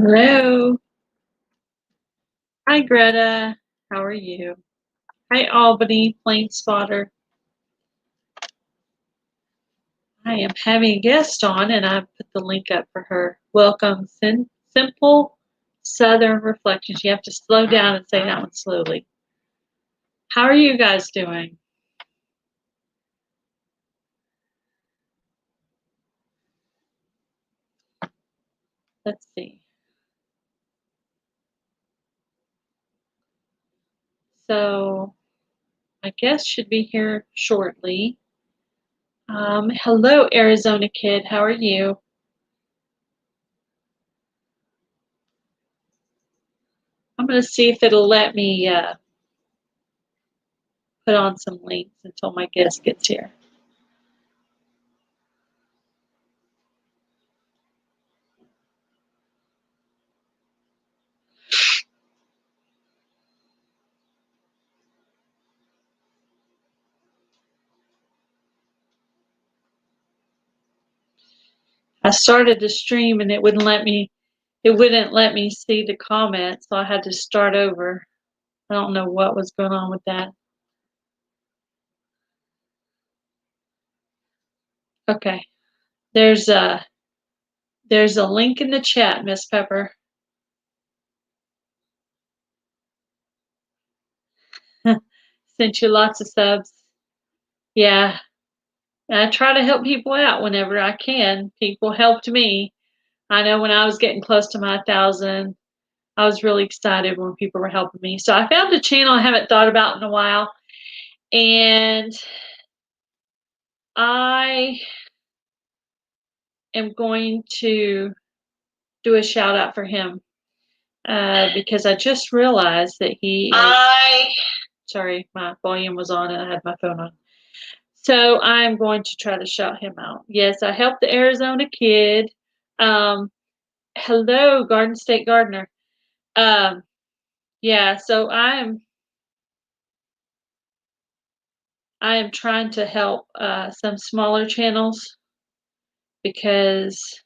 Hello. Hi, Greta. How are you? Hi, Albany, Plane Spotter. I am having a guest on, and I put the link up for her. Welcome, Simple Southern Reflections. You have to slow down and say that one slowly. How are you guys doing? Let's see. So, my guest should be here shortly. Hello, Arizona Kid. How are you? I'm going to see if it'll let me put on some links until my guest gets here. I started the stream and it wouldn't let me see the comments, so I had to start over. I don't know what was going on with that. Okay. There's a link in the chat, Miss Pepper. Sent you lots of subs. Yeah. I try to help people out whenever I can. People helped me. I know when I was getting close to my 1,000, I was really excited when people were helping me. So I found a channel I haven't thought about in a while, and I am going to do a shout out for him because I just realized that he is, sorry, my volume was on and I had my phone on. So I'm going to try to shout him out. Yes, I helped the Arizona Kid. Hello, Garden State Gardener. Yeah, so I am trying to help some smaller channels because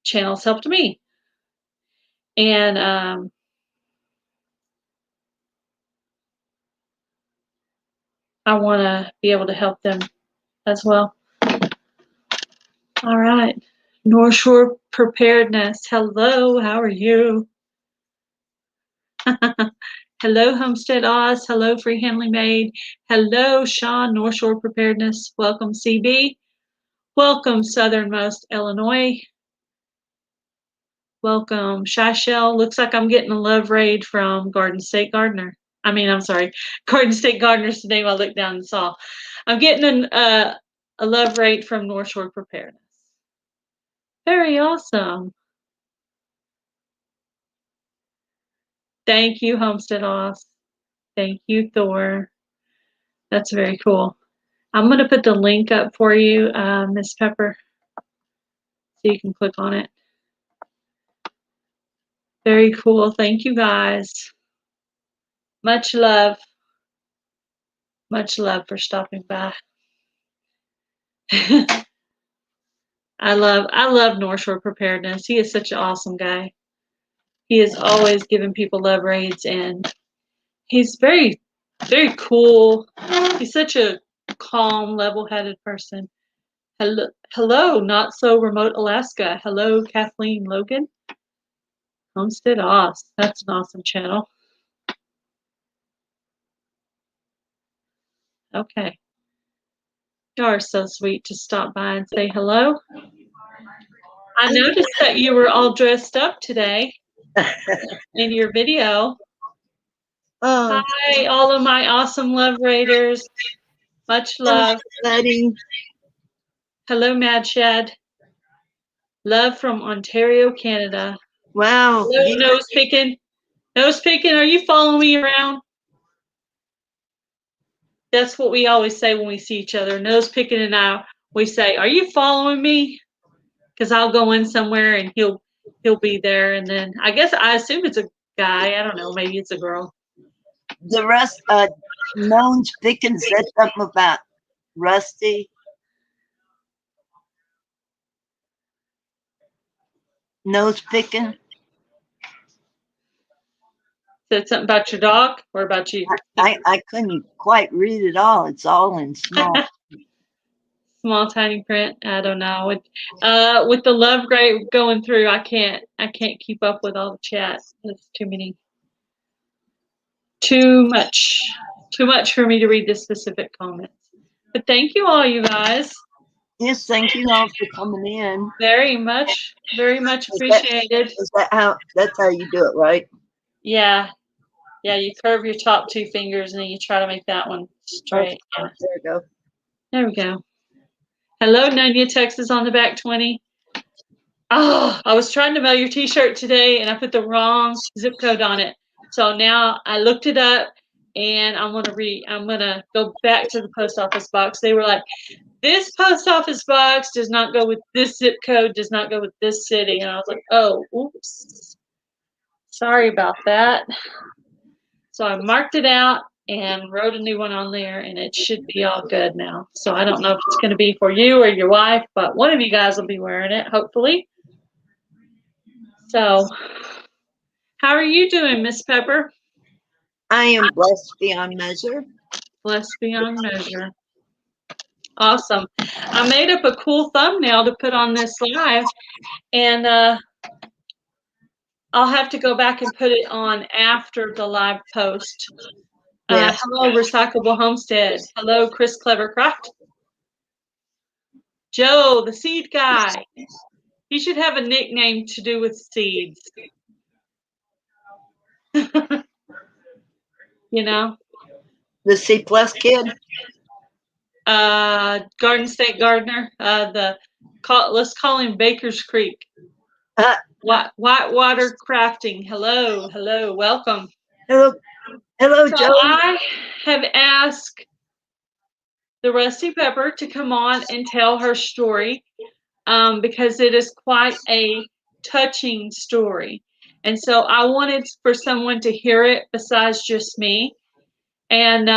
channels helped me. And I want to be able to help them as well. All right. North Shore Preparedness. Hello, how are you? Hello, Homestead Oz. Hello, Free Handling Maid. Hello, Sean, North Shore Preparedness. Welcome, CB. Welcome, Southernmost Illinois. Welcome, Shy Shell. Looks like I'm getting a love raid from Garden State Gardener. I'm sorry, Garden State Gardener's the name I looked down and saw. I'm getting a love raid from North Shore Preparedness. Very awesome. Thank you, Homestead Oz. Thank you, Thor. That's very cool. I'm going to put the link up for you, Miss Pepper, so you can click on it. Very cool. Thank you, guys. Much love. Much love for stopping by. I love North Shore Preparedness. He is such an awesome guy. He is always giving people love raids, and he's very, very cool. He's such a calm, level-headed person. Hello, Not So Remote Alaska. Hello, Kathleen Logan. Homestead Oz. That's an awesome channel. Okay. You are so sweet to stop by and say hello. I noticed that you were all dressed up today in your video. Oh. Hi, all of my awesome love raiders. Much love. Hello, Mad Shad. Love from Ontario, Canada. Wow. Hello, Nose Picking. Nose Picking, are you following me around? That's what we always say when we see each other. Nose Picking and I, we say, "Are you following me?" Because I'll go in somewhere and he'll be there, and then I assume it's a guy. I don't know. Maybe it's a girl. The Nose Picking said something about Rusty. Nose picking. Said something about your dog or about you? I couldn't quite read it all. It's all in small. Small tiny print. I don't know. With the love grade going through, I can't keep up with all the chat. There's too much for me to read the specific comments. But thank you all, you guys. Yes, thank you all for coming in. Very much appreciated. That's how you do it, right? Yeah. Yeah, you curve your top two fingers and then you try to make that one straight. Oh, Yeah. there we go. There we go. Hello, Nunya, Texas on the back 20. Oh, I was trying to mail your t-shirt today and I put the wrong zip code on it. So now I looked it up and I'm gonna go back to the post office box. They were like, this post office box does not go with this zip code, does not go with this city. And I was like, oh, oops. Sorry about that. So I marked it out and wrote a new one on there, and it should be all good now. So I don't know if it's going to be for you or your wife, but one of you guys will be wearing it, hopefully. So how are you doing, Miss Pepper? I am blessed beyond measure. Blessed beyond measure. Awesome. I made up a cool thumbnail to put on this live, and I'll have to go back and put it on after the live post. Yes. Hello, Recyclable Homestead. Hello, Chris Clevercraft. Joe, the seed guy. He should have a nickname to do with seeds. You know? The C plus kid. Garden State Gardener. Let's call him Baker's Creek. Whitewater Crafting. Hello, welcome. Hello, So Joe. I have asked the Rusty Pepper to come on and tell her story because it is quite a touching story. And so I wanted for someone to hear it besides just me. And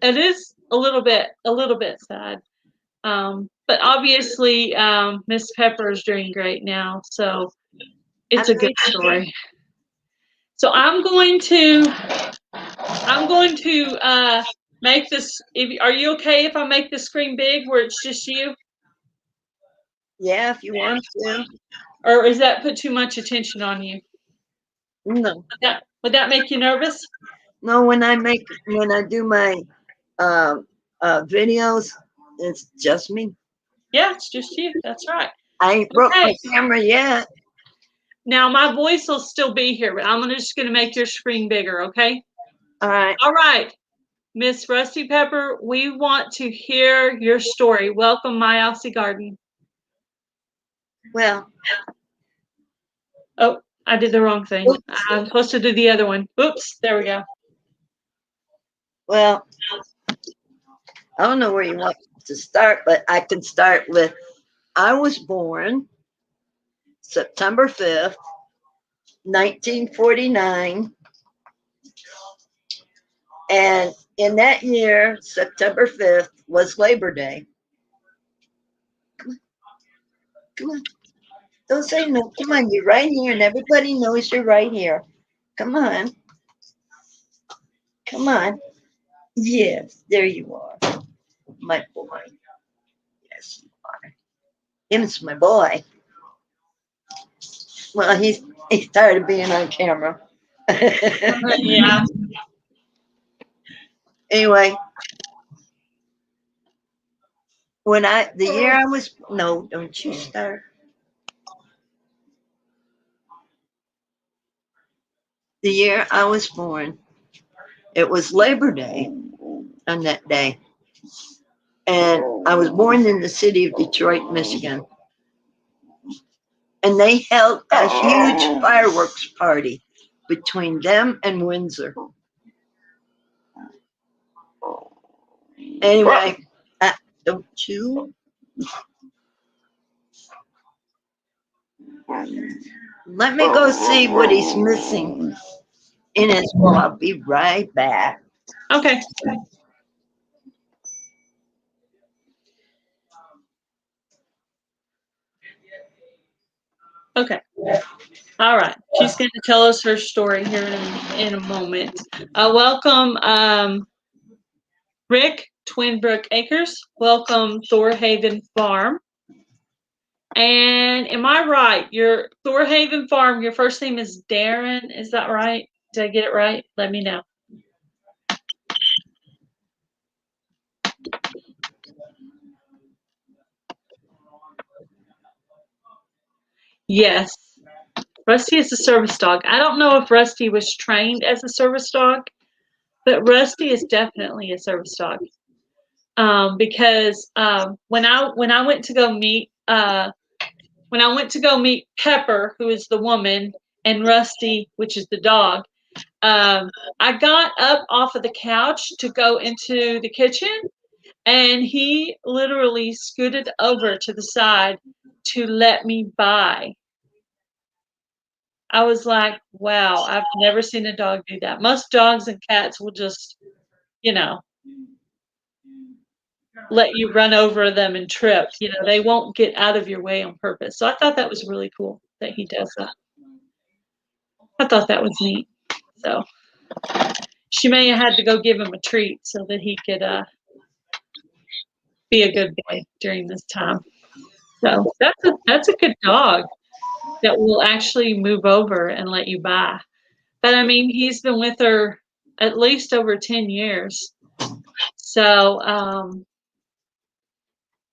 it is a little bit sad. But obviously, Miss Pepper is doing great now, so it's a good story. So I'm going to make this. Are you okay if I make the screen big where it's just you? Yeah, if you want to. Or is that put too much attention on you? No. Would that make you nervous? No, when I do my videos, it's just me. Yeah, it's just you. That's right. I ain't broke my camera yet. Now my voice will still be here, but I'm just going to make your screen bigger, okay? All right. All right. Miss Rusty Pepper, we want to hear your story. Welcome, My Aussie Garden. Well. Oh, I did the wrong thing. Oops. I'm supposed to do the other one. Oops, there we go. Well, I don't know where you want to start, but I can start with, I was born September 5th, 1949. And in that year, September 5th was Labor Day. Come on. Don't say no. Come on, you're right here, and everybody knows you're right here. Come on. Come on. Yes, there you are. My boy. Yes, you are. Him's my boy. Well, he's tired of being on camera. Yeah. Anyway, the year I was, no, don't you start. The year I was born, it was Labor Day on that day. And I was born in the city of Detroit, Michigan. And they held a huge fireworks party between them and Windsor. Anyway, don't you? Let me go see what he's missing in his bowl. I'll be right back. Okay. Okay. All right. She's going to tell us her story here in a moment. Welcome, Rick, Twinbrook Acres. Welcome, Thorhaven Farm. And am I right? Your Thorhaven Farm, your first name is Darren. Is that right? Did I get it right? Let me know. Yes. Rusty is a service dog. I don't know if Rusty was trained as a service dog, but Rusty is definitely a service dog. Because when I went to go meet Pepper, who is the woman, and Rusty, which is the dog, I got up off of the couch to go into the kitchen, and he literally scooted over to the side to let me by. I was like, wow, I've never seen a dog do that. Most dogs and cats will just, you know, let you run over them and trip. You know, they won't get out of your way on purpose. So I thought that was really cool that he does that. I thought that was neat. So she may have had to go give him a treat so that he could be a good boy during this time. So that's a good dog that will actually move over and let you by. But I mean, he's been with her at least over 10 years. So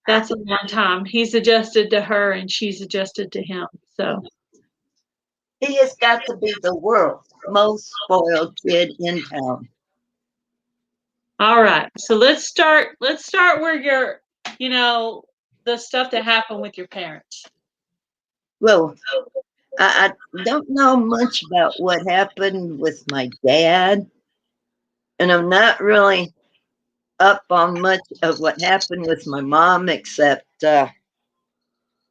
that's a long time. He's adjusted to her and she's adjusted to him. So He has got to be the world's most spoiled kid in town. all right. So let's start where you're, the stuff that happened with your parents. Well, I don't know much about what happened with my dad, and I'm not really up on much of what happened with my mom, except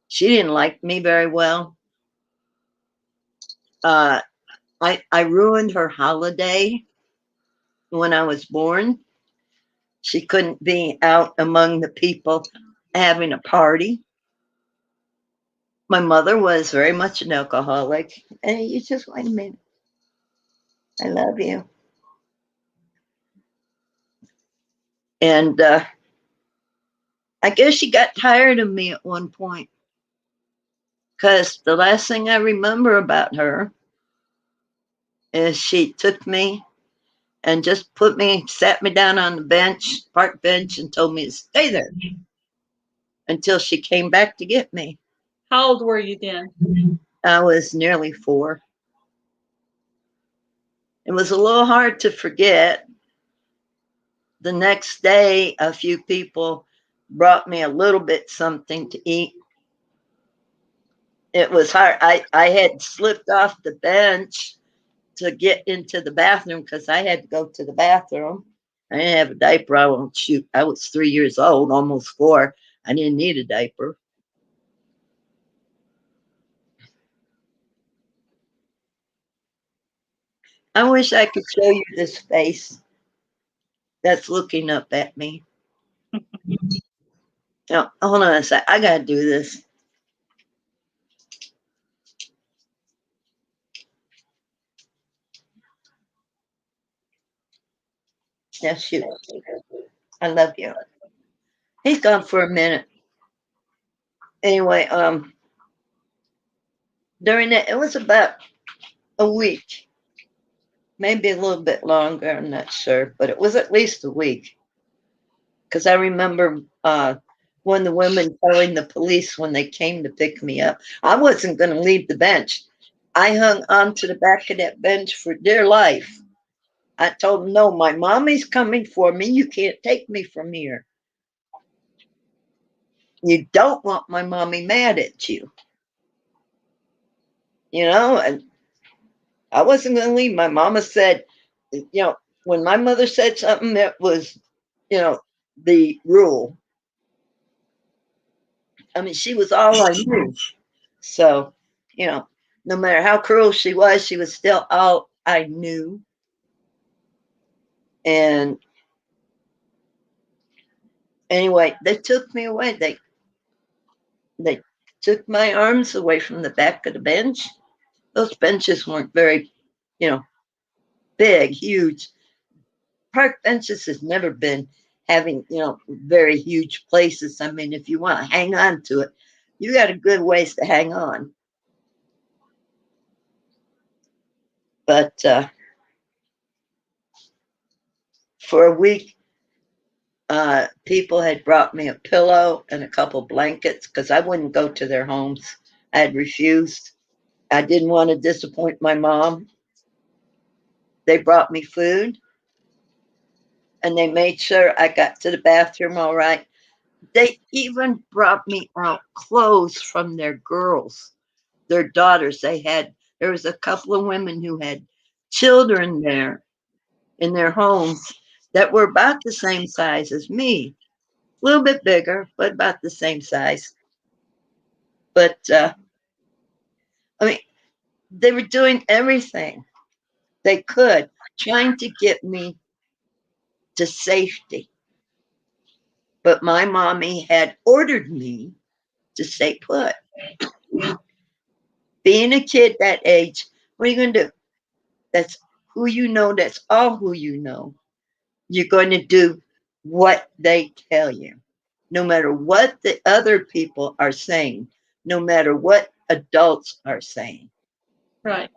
she didn't like me very well. Uh, I ruined her holiday when I was born. She couldn't be out among the people having a party. My mother was very much an alcoholic. And you just wait a minute. I love you. And I guess she got tired of me at one point because the last thing I remember about her is she took me and just sat me down on the park bench, and told me to stay there until she came back to get me. How old were you then? I was nearly 4. It was a little hard to forget. The next day, a few people brought me a little bit something to eat. It was hard. I had slipped off the bench to get into the bathroom because I had to go to the bathroom. I didn't have a diaper. I was 3 years old, almost 4. I didn't need a diaper. I wish I could show you this face that's looking up at me. Now, hold on a sec. I got to do this. Yeah, shoot. I love you. He's gone for a minute. Anyway, during that, it was about a week, maybe a little bit longer. I'm not sure, but it was at least a week. Because I remember when the women telling the police when they came to pick me up, I wasn't going to leave the bench. I hung on to the back of that bench for dear life. I told them, no, my mommy's coming for me. You can't take me from here. You don't want my mommy mad at you. And I wasn't going to leave. My mama said, when my mother said something, that was, the rule. I mean, she was all I knew. So, no matter how cruel she was still all I knew. And anyway, they took me away. They took my arms away from the back of the bench. Those benches weren't very, you know, big, huge. Park benches has never been having, very huge places. I mean, if you want to hang on to it, you got a good ways to hang on. But for a week, people had brought me a pillow and a couple blankets because I wouldn't go to their homes. I had refused. I didn't want to disappoint my mom. They brought me food and they made sure I got to the bathroom all right. They even brought me out clothes from their girls, their daughters. There was a couple of women who had children there in their homes that were about the same size as me, a little bit bigger, but about the same size. But I mean, they were doing everything they could, trying to get me to safety. But my mommy had ordered me to stay put. Being a kid that age, what are you going to do? That's who you know. That's all who you know. You're going to do what they tell you, no matter what the other people are saying, no matter what adults are saying. Right.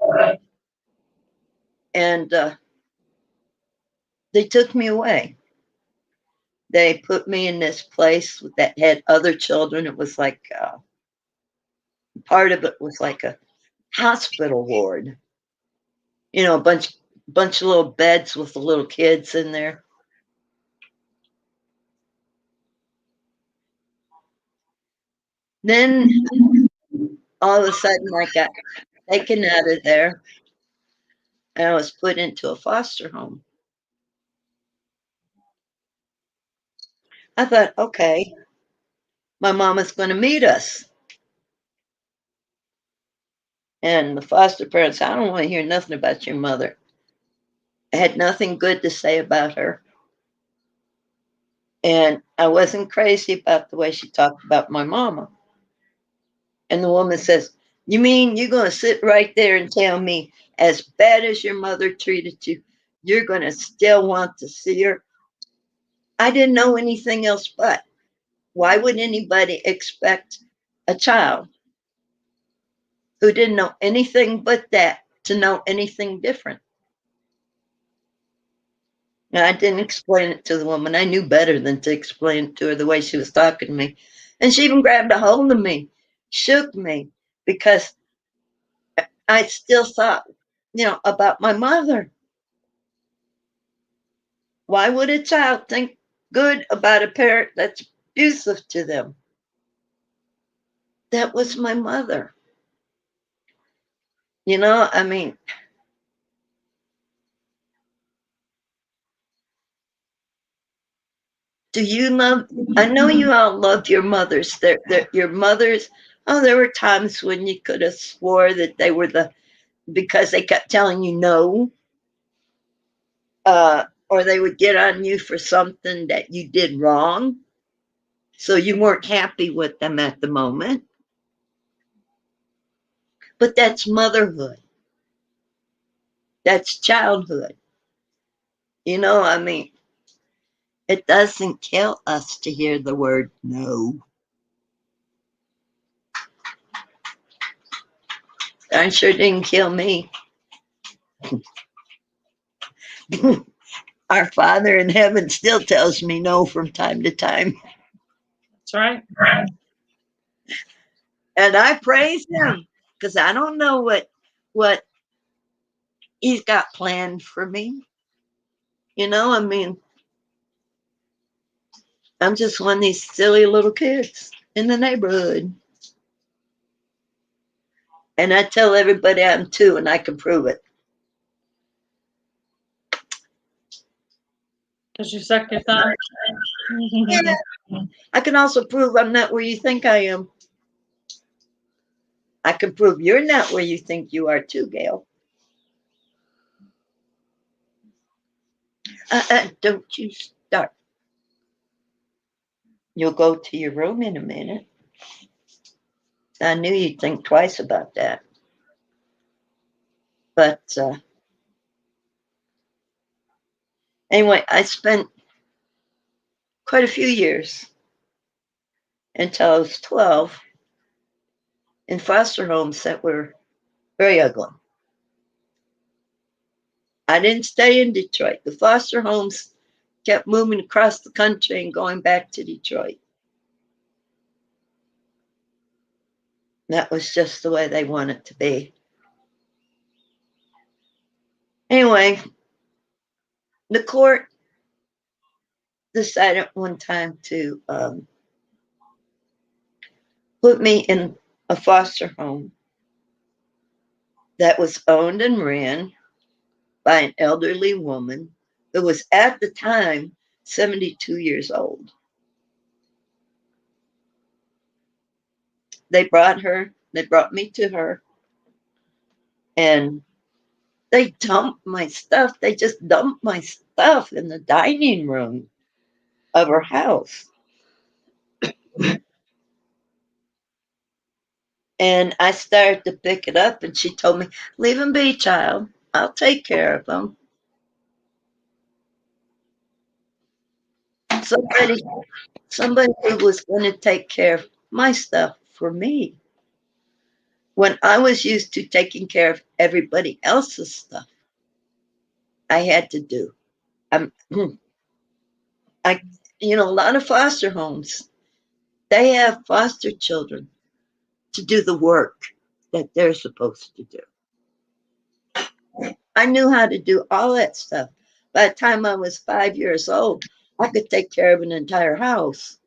And they took me away. They put me in this place that had other children. It was like part of it was like a hospital ward. A bunch of little beds with the little kids in there. Then all of a sudden I got taken out of there and I was put into a foster home. I thought, okay, my mama's going to meet us. And the foster parents, I don't want to hear nothing about your mother. I had nothing good to say about her. And I wasn't crazy about the way she talked about my mama. And the woman says, you mean you're going to sit right there and tell me, as bad as your mother treated you, you're going to still want to see her? I didn't know anything else but. Why would anybody expect a child who didn't know anything but that to know anything different? Now, I didn't explain it to the woman. I knew better than to explain it to her the way she was talking to me. And she even grabbed a hold of me, shook me, because I still thought, about my mother. Why would a child think good about a parent that's abusive to them? That was my mother. I mean, do you love? I know you all love your mothers. Your mothers. Oh, there were times when you could have swore that they were because they kept telling you no, or they would get on you for something that you did wrong. So you weren't happy with them at the moment. But that's motherhood. That's childhood. I mean, it doesn't kill us to hear the word no. I sure didn't kill me. Our Father in heaven still tells me no from time to time. That's right. And I praise him because I don't know what he's got planned for me. I mean, I'm just one of these silly little kids in the neighborhood. And I tell everybody I'm two, and I can prove it. Because you suck your thumb. Yeah. I can also prove I'm not where you think I am. I can prove you're not where you think you are too, Gail. Don't you start. You'll go to your room in a minute. I knew you'd think twice about that. But anyway, I spent quite a few years until I was 12 in foster homes that were very ugly. I didn't stay in Detroit. The foster homes kept moving across the country and going back to Detroit. That was just the way they wanted to be. Anyway, the court decided one time to put me in a foster home that was owned and ran by an elderly woman who was at the time 72 years old. They brought me to her, and they dumped my stuff. They just dumped my stuff in the dining room of her house. And I started to pick it up, and she told me, "Leave him be, child. I'll take care of him." Somebody, somebody who was going to take care of my stuff for me when I was used to taking care of everybody else's stuff. I had to do. I'm, I, a lot of foster homes, they have foster children to do the work that they're supposed to do. I knew how to do all that stuff. By the time I was 5 years old, I could take care of an entire house.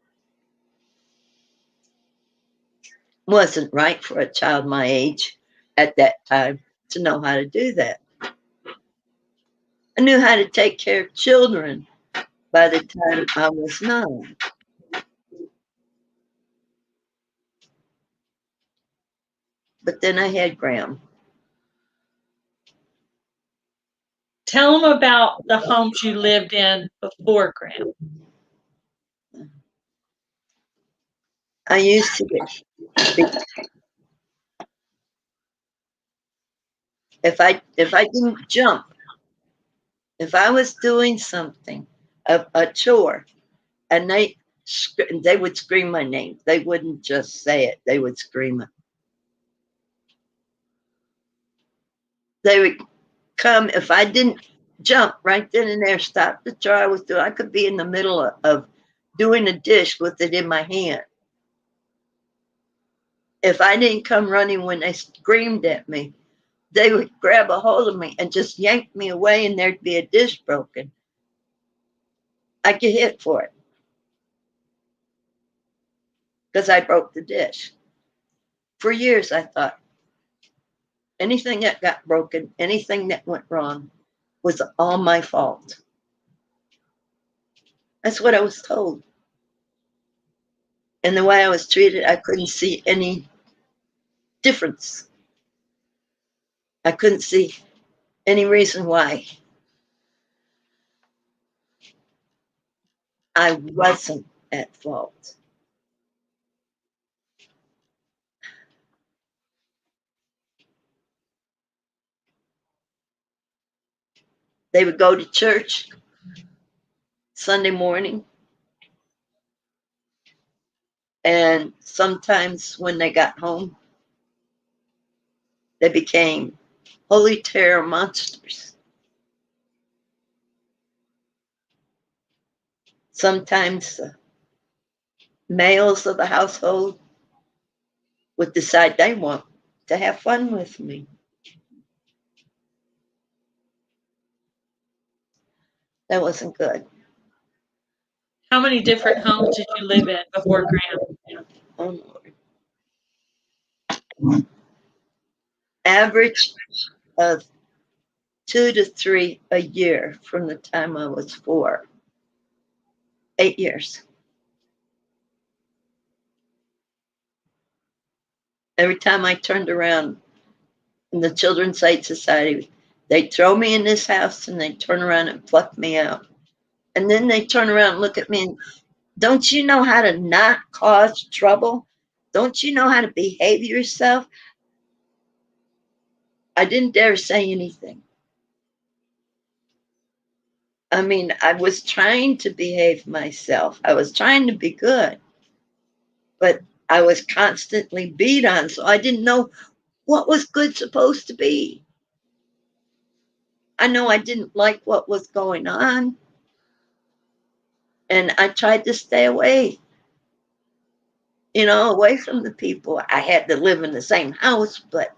Wasn't right for a child my age at that time to know how to do that. I knew how to take care of children by the time I was 9. But then I had Graham. Tell them about the homes you lived in before Graham. I used to get, if I didn't jump, if I was doing something, a chore, and they would scream my name. They wouldn't just say it; they would scream it. They would come if I didn't jump right then and there, stop the chore I was doing. I could be in the middle of doing a dish with it in my hand. If I didn't come running when they screamed at me, they would grab a hold of me and just yank me away, and there'd be a dish broken. I get hit for it because I broke the dish. For years, I thought anything that got broken, anything that went wrong, was all my fault. That's what I was told. And the way I was treated, I couldn't see any difference. I couldn't see any reason why I wasn't at fault. They would go to church Sunday morning, and sometimes when they got home, they became holy terror monsters. Sometimes the males of the household would decide they want to have fun with me. That wasn't good. How many different homes did you live in before Graham? Oh, Lord. Average of 2 to 3 a year from the time I was 4. 8 years. Every time I turned around in the Children's Aid Society, they'd throw me in this house and they'd turn around and pluck me out. And then they'd turn around and look at me and, "Don't you know how to not cause trouble?" don't you know how to behave yourself? I didn't dare say anything. I mean, I was trying to behave myself. I was trying to be good, but I was constantly beat on, so I didn't know what was good supposed to be. I know I didn't like what was going on, and I tried to stay away, away from the people. I had to live in the same house, but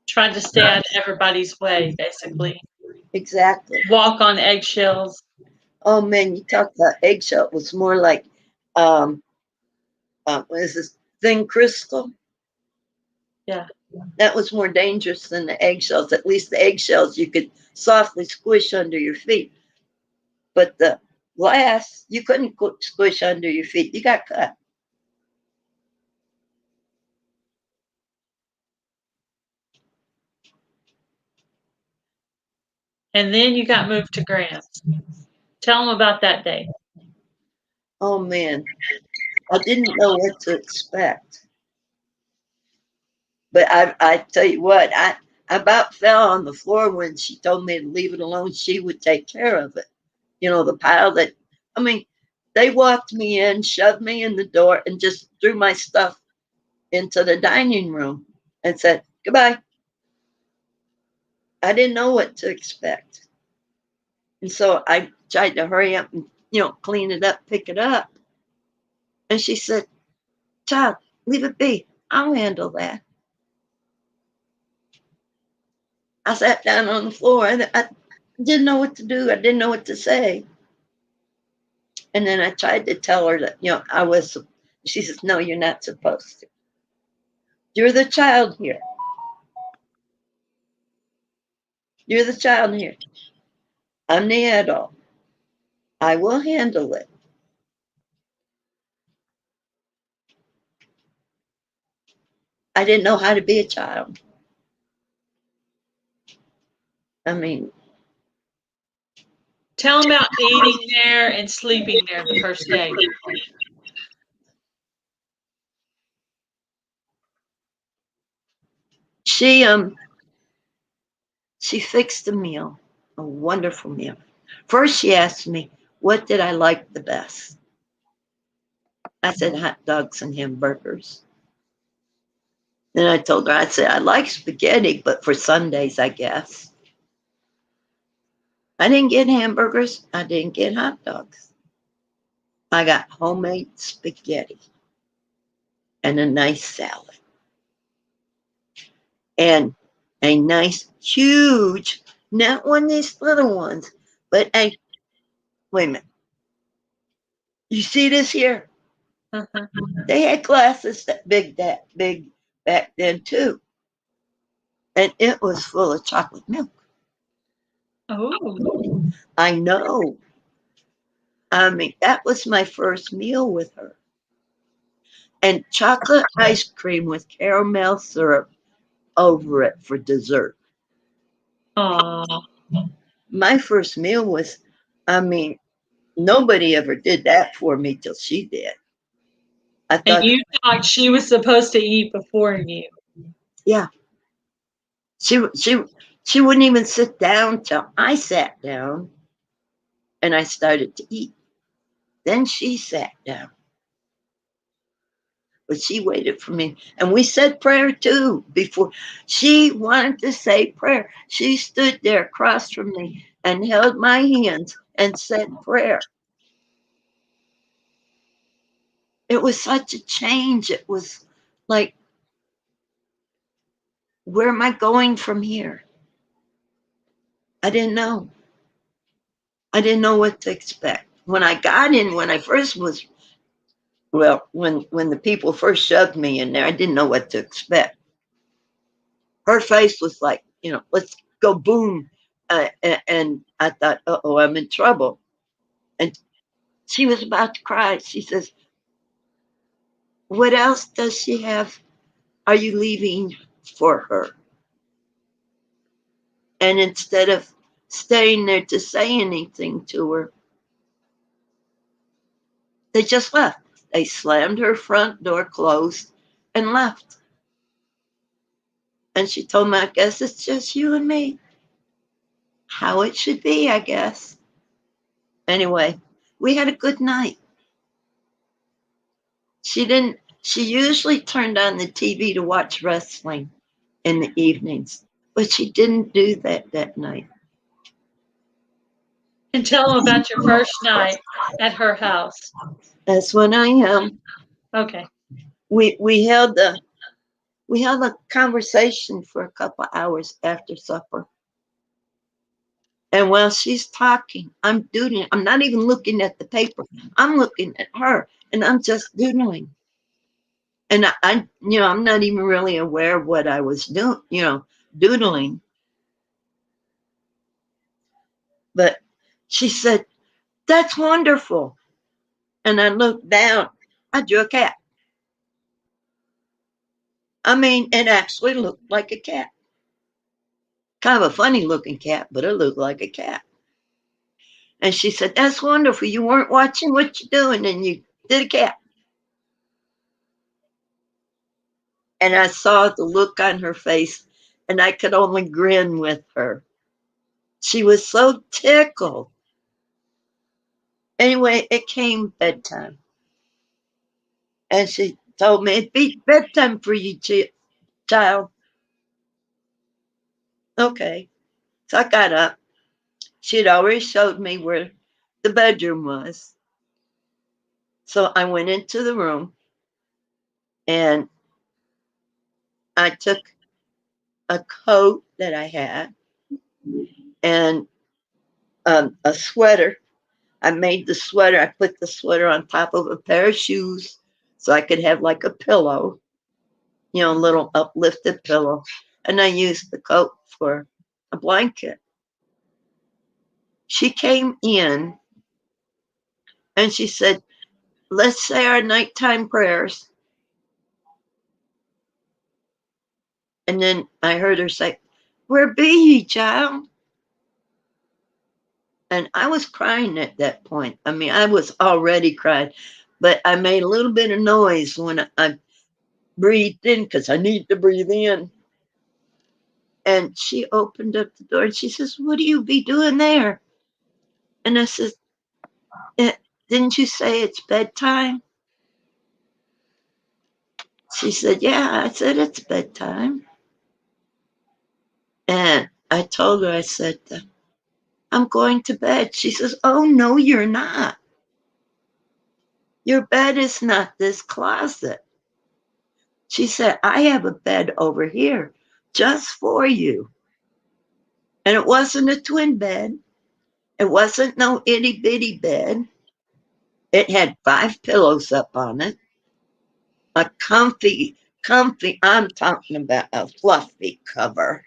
Tried to stay out of everybody's way, basically. exactly. Walk on eggshells. Oh man, you talk about eggshell. It was more like, um, what is this, thin crystal? Yeah. That was more dangerous than the eggshells. At least the eggshells you could softly squish under your feet. But the glass, you couldn't squish under your feet. You got cut. And then you got moved to Grants. Tell them about that day. Oh man, I didn't know what to expect. But I tell you what, I about fell on the floor when she told me to leave it alone. She would take care of it. The pile that, I mean, they walked me in, shoved me in the door, and just threw my stuff into the dining room and said, goodbye. I didn't know what to expect. And so I tried to hurry up and, clean it up, pick it up. And she said, child, leave it be. I'll handle that. I sat down on the floor and I didn't know what to do. I didn't know what to say. And then I tried to tell her that, I was, she says, no, you're not supposed to. You're the child here. You're the child here. I'm the adult. I will handle it. I didn't know how to be a child. I mean, Tell them about eating there and sleeping there the first day. she um she fixed a meal, a wonderful meal. First she asked me, what did I like the best? I said hot dogs and hamburgers. Then I told her, I said, I like spaghetti, but for Sundays, I guess. I didn't get hamburgers. I didn't get hot dogs. I got homemade spaghetti and a nice salad and a nice, huge, not one of these little ones, but wait a minute. You see this here? Uh-huh. They had glasses that big back then too. And it was full of chocolate milk. Oh. I know. I mean, that was my first meal with her. And chocolate ice cream with caramel syrup over it for dessert. Aw. My first meal was, I mean, nobody ever did that for me till she did. I And thought, you thought she was supposed to eat before you. yeah, she wouldn't even sit down till I sat down and I started to eat. Then she sat down, but she waited for me. And we said prayer too before she wanted to say prayer. She stood there across from me and held my hands and said prayer. It was such a change. It was like, where am I going from here? I didn't know. I didn't know what to expect. When I got in, when I first was, well, when the people first shoved me in there, I didn't know what to expect. Her face was like, let's go boom. And I thought, oh, I'm in trouble. And she was about to cry. She says, what else does she have? Are you leaving for her? And instead of staying there to say anything to her, they just left. They slammed her front door closed and left. And she told me, I guess it's just you and me. How it should be, I guess. Anyway, we had a good night. She usually turned on the TV to watch wrestling in the evenings, but she didn't do that night. And tell them about your first night at her house. That's when I am. Okay. We held a conversation for a couple hours after supper. And while she's talking, I'm doodling. I'm not even looking at the paper. I'm looking at her, and I'm just doodling. And I'm not even really aware of what I was doing, doodling. But she said, "That's wonderful." And I looked down. I drew a cat. I mean, it actually looked like a cat. Kind of a funny looking cat, but it looked like a cat. And she said, "That's wonderful. You weren't watching what you're doing and you did a cat." And I saw the look on her face and I could only grin with her. She was so tickled. Anyway, it came bedtime. And she told me, "It beat bedtime for you, child." Okay. So I got up. She had already showed me where the bedroom was. So I went into the room and I took a coat that I had and a sweater. I made the sweater. I put the sweater on top of a pair of shoes so I could have like a pillow, a little uplifted pillow. And I used the coat for a blanket. She came in and she said, "Let's say our nighttime prayers." And then I heard her say, "Where be ye, child?" And I was crying at that point. I mean, I was already crying, but I made a little bit of noise when I breathed in because I need to breathe in. And she opened up the door and she says, "What do you be doing there?" And I said, "Didn't you say it's bedtime?" She said, "Yeah." I said, "It's bedtime." And I told her, I said, "I'm going to bed." She says, "Oh, no, you're not. Your bed is not this closet." She said, "I have a bed over here just for you." And it wasn't a twin bed. It wasn't no itty bitty bed. It had 5 pillows up on it. A comfy, I'm talking about a fluffy cover.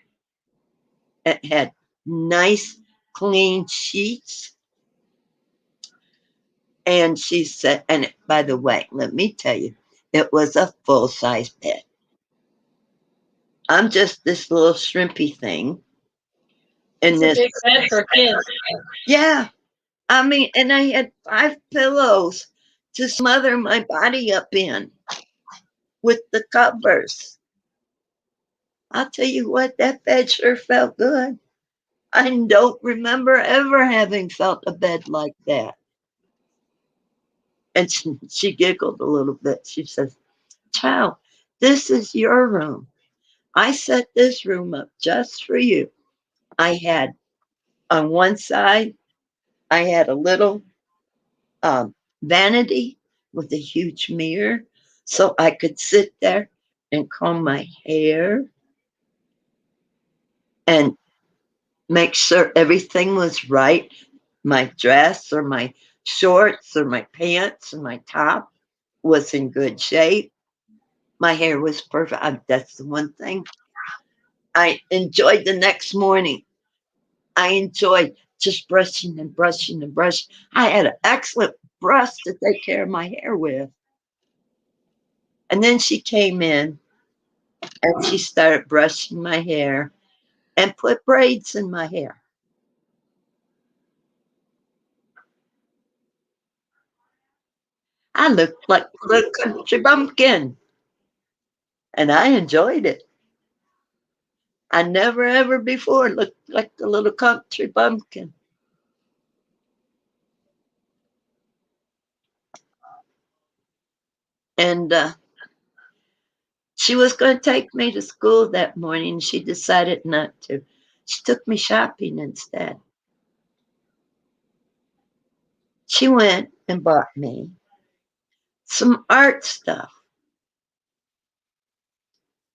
It had nice, clean sheets. And she said, and by the way, let me tell you, it was a full size bed. I'm just this little shrimpy thing. And It's a this, big bed for kids. yeah, I mean, and I had 5 pillows to smother my body up in with the covers. I'll tell you what, that bed sure felt good. I don't remember ever having felt a bed like that. And she giggled a little bit. She says, "Child, this is your room. I set this room up just for you." I had on one side, I had a little vanity with a huge mirror so I could sit there and comb my hair and make sure everything was right. My dress or my shorts or my pants or my top was in good shape. My hair was perfect. That's the one thing I enjoyed the next morning. I enjoyed just brushing and brushing and brushing. I had an excellent brush to take care of my hair with. And then she came in and she started brushing my hair and put braids in my hair. I looked like a little country bumpkin, and I enjoyed it. I never ever before looked like a little country bumpkin. And she was going to take me to school that morning. She decided not to. She took me shopping instead. She went and bought me some art stuff,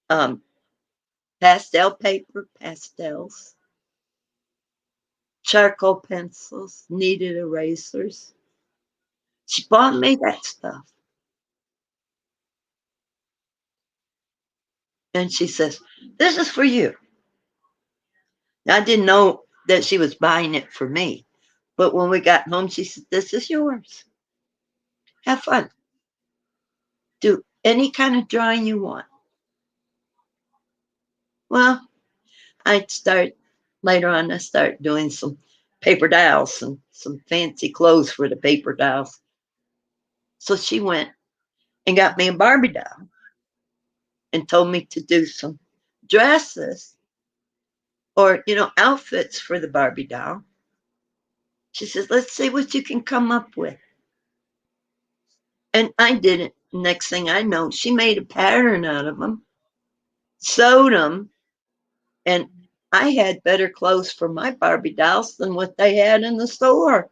um, pastel paper, pastels, charcoal pencils, kneaded erasers. She bought me that stuff. And she says, "This is for you." Now, I didn't know that she was buying it for me. But when we got home, she said, "This is yours. Have fun. Do any kind of drawing you want." Well, I start later on, I start doing some paper dolls and some fancy clothes for the paper dolls. So she went and got me a Barbie doll and told me to do some dresses or, outfits for the Barbie doll. She says, "Let's see what you can come up with." And I did it. Next thing I know, she made a pattern out of them, sewed them, and I had better clothes for my Barbie dolls than what they had in the store.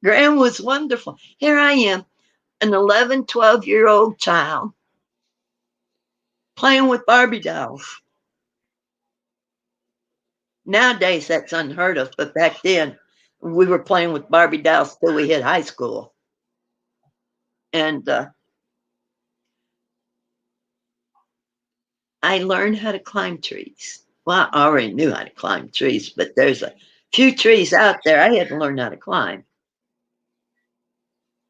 Graham was wonderful. Here I am, an 11, 12-year-old child playing with Barbie dolls. Nowadays, that's unheard of, but back then, we were playing with Barbie dolls till we hit high school. And I learned how to climb trees. Well, I already knew how to climb trees, but there's a few trees out there I had to learn how to climb.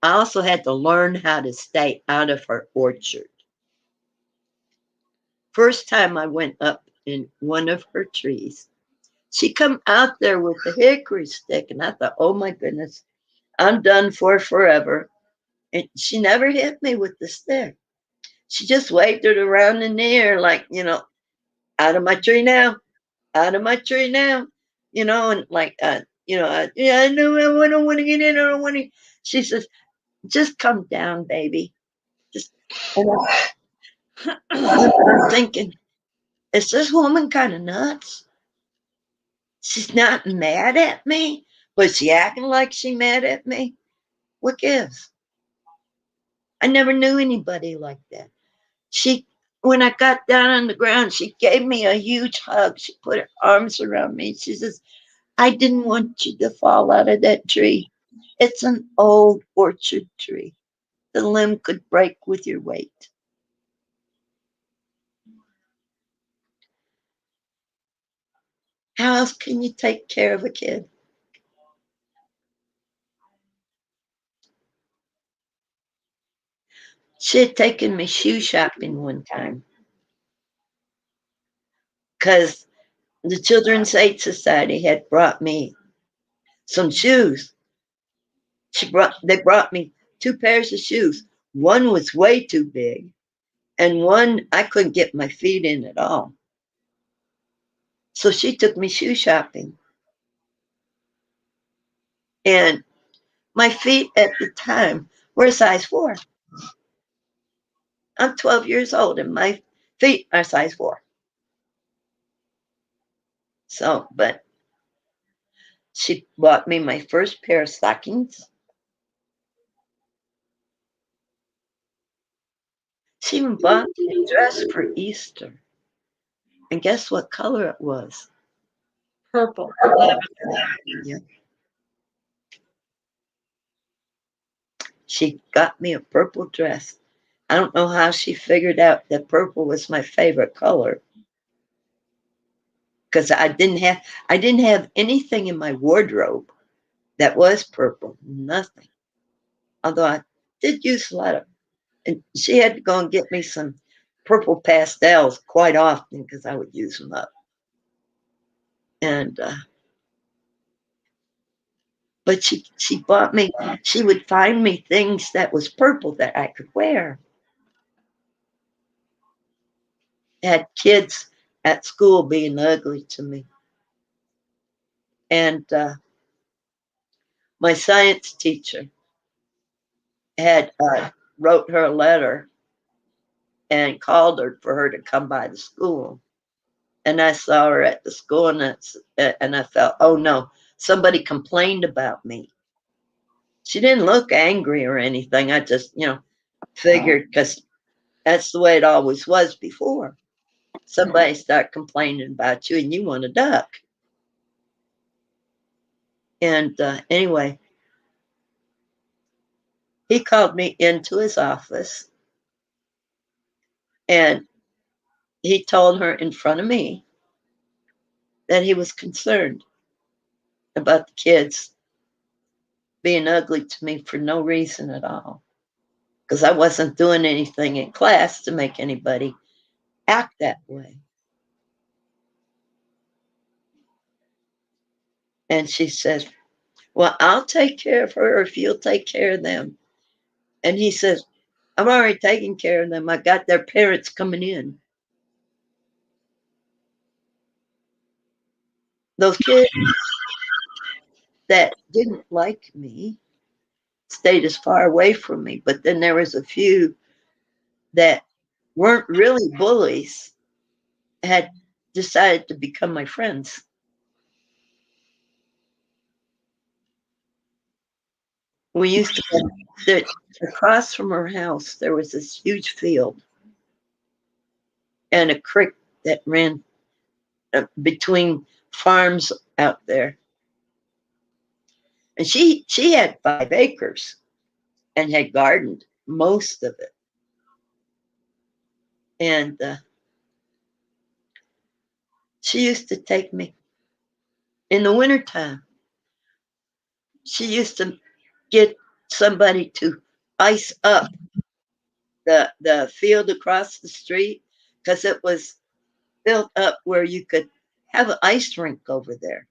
I also had to learn how to stay out of her orchard. First time I went up in one of her trees, she come out there with a hickory stick, and I thought, "Oh my goodness, I'm done for forever." And she never hit me with the stick. She just waved it around in the air like, "Out of my tree now, out of my tree now," and like, "Yeah, I know, I don't want to get in, I don't want to." She says, "Just come down, baby." Just, and I'm thinking, is this woman kind of nuts? She's not mad at me, but she acting like she mad at me. What gives? I never knew anybody like that. She, when I got down on the ground, she gave me a huge hug. She put her arms around me. She says, "I didn't want you to fall out of that tree. It's an old orchard tree. The limb could break with your weight." How else can you take care of a kid? She had taken me shoe shopping one time because the Children's Aid Society had brought me some shoes. They brought me two pairs of shoes. One was way too big, and one I couldn't get my feet in at all. So she took me shoe shopping, and my feet at the time were a size 4. I'm 12 years old, and my feet are size 4. So, but she bought me my first pair of stockings. She even bought me a dress for Easter. And guess what color it was? Purple. Yeah. She got me a purple dress. I don't know how she figured out that purple was my favorite color because I didn't have anything in my wardrobe that was purple. Nothing. Although I did use a lot of, and she had to go and get me some purple pastels quite often because I would use them up. And But she bought me, she would find me things that was purple that I could wear. Had kids at school being ugly to me. And my science teacher had wrote her a letter and called her for her to come by the school. And I saw her at the school, and I felt, oh no, somebody complained about me. She didn't look angry or anything. I just, figured because that's the way it always was before. Somebody start complaining about you, and you want to duck. And anyway, he called me into his office, and he told her in front of me that he was concerned about the kids being ugly to me for no reason at all. Because I wasn't doing anything in class to make anybody act that way. And she says, well, I'll take care of her if you'll take care of them. And he says, I'm already taking care of them. I got their parents coming in. Those kids that didn't like me stayed as far away from me. But then there was a few that weren't really bullies, had decided to become my friends. We used to sit across from her house. There was this huge field and a creek that ran between farms out there. And she had 5 acres and had gardened most of it. And she used to take me in the wintertime. She used to get somebody to ice up the field across the street because it was built up where you could have an ice rink over there.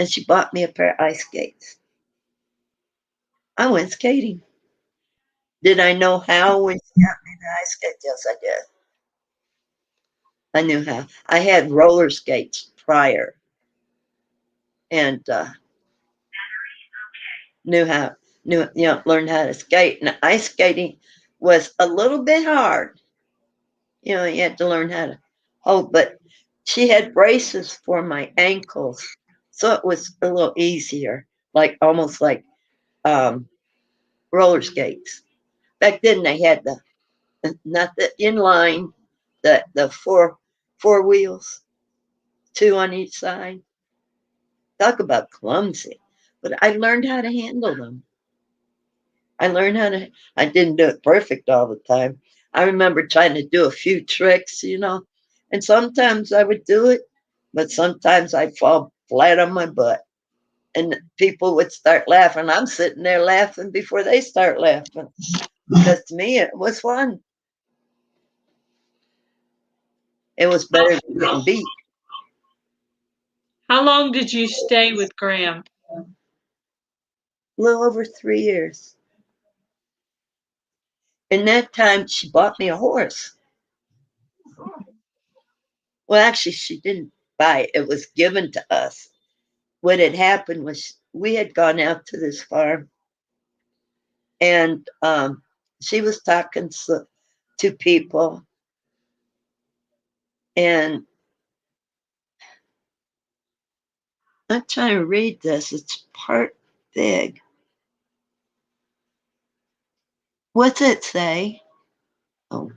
And she bought me a pair of ice skates. I went skating. Did I know how when she got me the ice skates? Yes, I did. I knew how. I had roller skates prior and learned how to skate. And ice skating was a little bit hard. You had to learn how to hold, but she had braces for my ankles. So it was a little easier, like almost like roller skates. Back then they had not the inline, the four wheels, 2 on each side. Talk about clumsy. But I learned how to handle them. I didn't do it perfect all the time. I remember trying to do a few tricks, and sometimes I would do it, but sometimes I'd fall flat on my butt. And people would start laughing. I'm sitting there laughing before they start laughing. Because to me, it was fun. It was better than getting beat. How long did you stay with Graham? A little over 3 years. In that time, she bought me a horse. Well, actually, she didn't buy it. It was given to us. What had happened was we had gone out to this farm, and she was talking to people, and I'm trying to read this. It's part big. What's it say? Oh,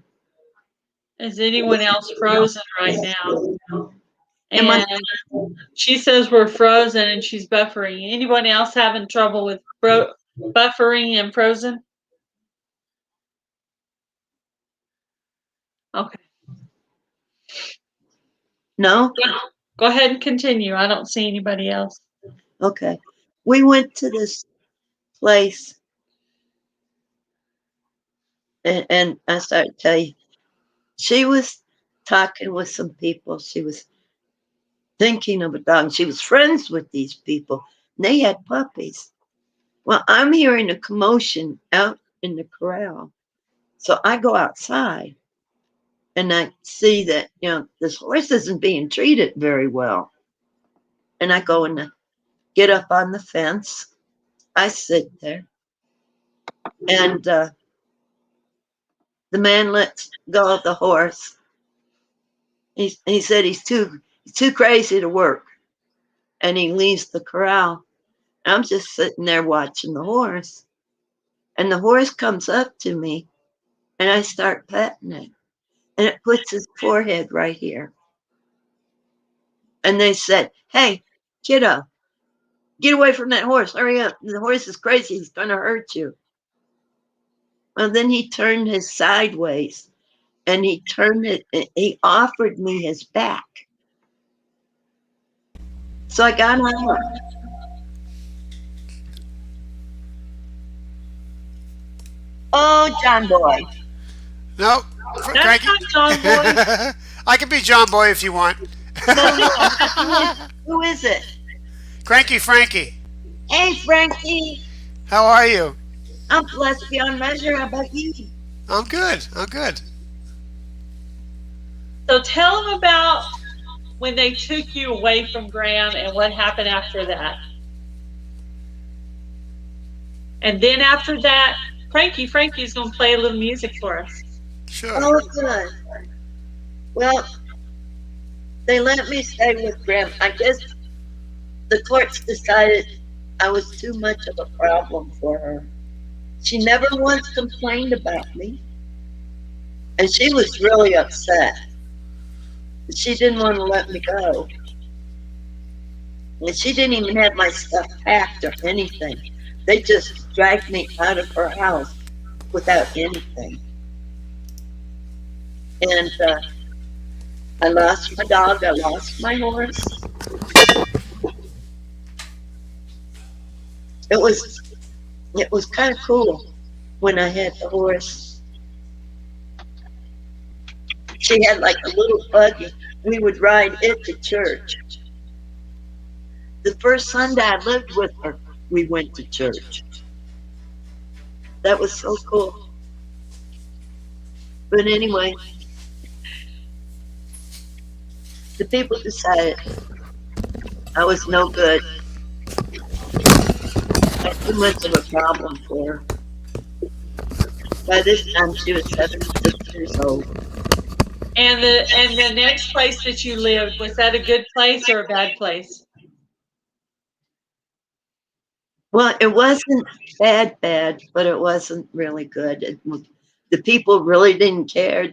Is anyone else frozen right now? am I? And she says we're frozen and she's buffering. Anyone else having trouble with buffering and frozen? Okay. No? Go ahead and continue. I don't see anybody else. Okay. We went to this place, and I started to tell you, she was talking with some people. She was thinking of a dog. She was friends with these people, They had puppies. Well, I'm hearing a commotion out in the corral. So I go outside and I see that, this horse isn't being treated very well. And I go and get up on the fence. I sit there and the man lets go of the horse. He said he's too crazy to work. And he leaves the corral. I'm just sitting there watching the horse. And the horse comes up to me and I start petting it. And it puts his forehead right here. And they said, "Hey, kiddo, get away from that horse. Hurry up. The horse is crazy. He's going to hurt you." Well, then he turned his sideways and he turned it. He offered me his back. So I got out. Oh, John Boy. No, That's Cranky. not John Boy. I can be John Boy if you want. Who is it? Cranky Franky. Hey, Frankie. How are you? I'm blessed beyond measure. How about you? I'm good. I'm good. So tell them about when they took you away from Graham and what happened after that. And then after that, Cranky Franky's going to play a little music for us. Sure. Oh, good. Well, they let me stay with Graham. I guess the courts decided I was too much of a problem for her. She never once complained about me. And she was really upset. She didn't want to let me go. And she didn't even have my stuff packed or anything. They just dragged me out of her house without anything. And I lost my dog. I lost my horse. It was kind of cool when I had the horse. She had like a little buggy. We would ride it to church. The first Sunday I lived with her, we went to church. That was so cool. But anyway, the people decided I was no good. I had too much of a problem for her. By this time, she was 76 years old. And the next place that you lived, was that a good place or a bad place? Well, it wasn't bad, but it wasn't really good. The people really didn't care.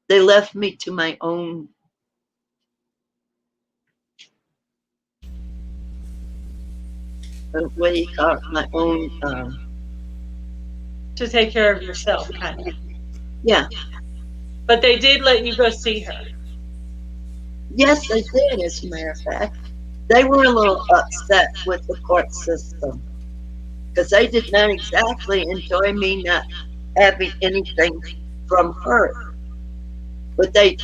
They left me to my own. What do you call it? My own. To take care of yourself, kind of. Yeah. But they did let you go see her. Yes, they did, as a matter of fact. They were a little upset with the court system because they did not exactly enjoy me not having anything from her. But the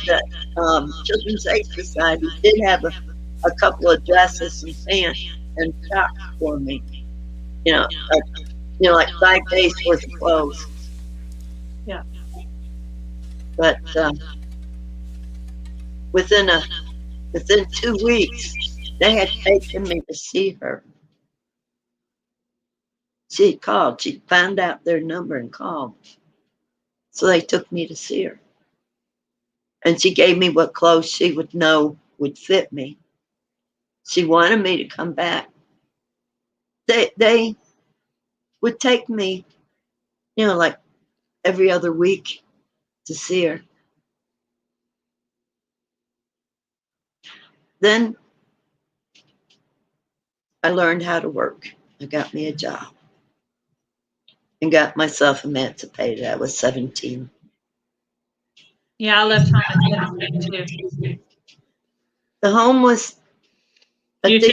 Children's Aid Society did have a couple of dresses and pants and socks for me. Like 5 days worth of clothes. Yeah. But within 2 weeks, they had taken me to see her. She called. She found out their number and called. So they took me to see her. And she gave me what clothes she would know would fit me. She wanted me to come back. They would take me, like every other week to see her. Then I learned how to work. I got me a job and got myself emancipated. I was 17. Yeah, I left home at 17 too. The home was You too?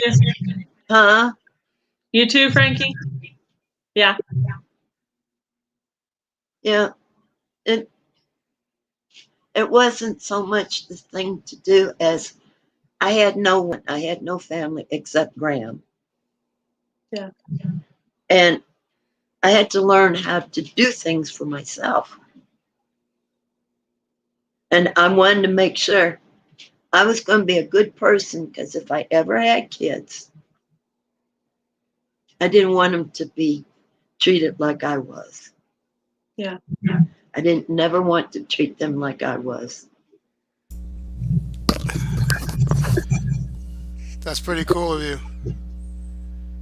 Huh? You too, Frankie? Yeah. Yeah. It wasn't so much the thing to do as I had no family except Graham. Yeah. And I had to learn how to do things for myself. And I wanted to make sure I was going to be a good person, because if I ever had kids, I didn't want them to be treated like I was. Yeah. I didn't never want to treat them like I was. That's pretty cool of you.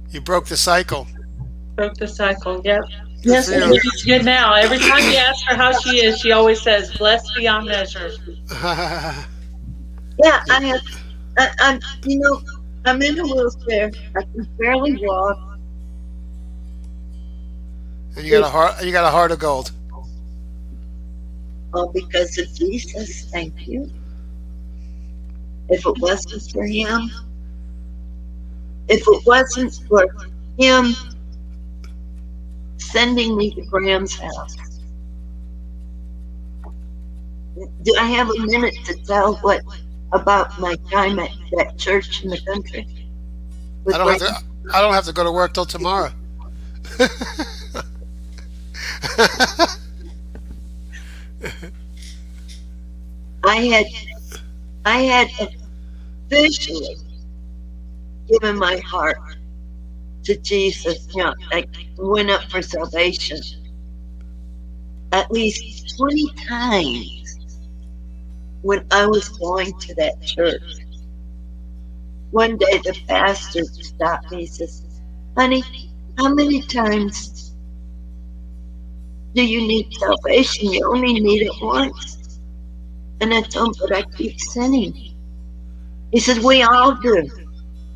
You broke the cycle. Broke the cycle. Yep. Good Yes, for I you. did. She's good now. Every time you ask her how she is, she always says, "Blessed beyond measure." Yeah, I have. I'm, I'm in a wheelchair. I can barely walk. And you got a heart. You got a heart of gold. All because of Jesus. Thank you. If it wasn't for him, if it wasn't for him sending me to Graham's house. Do I have a minute to tell what about my time at that church in the country? With I don't have Graham? to. I don't have to go to work till tomorrow. I had officially given my heart to Jesus. I went up for salvation at least 20 times when I was going to that church. One day the pastor stopped me. He says, "Honey, how many times do you need salvation? You only need it once." And I told him, "But I keep sinning." He says, "We all do,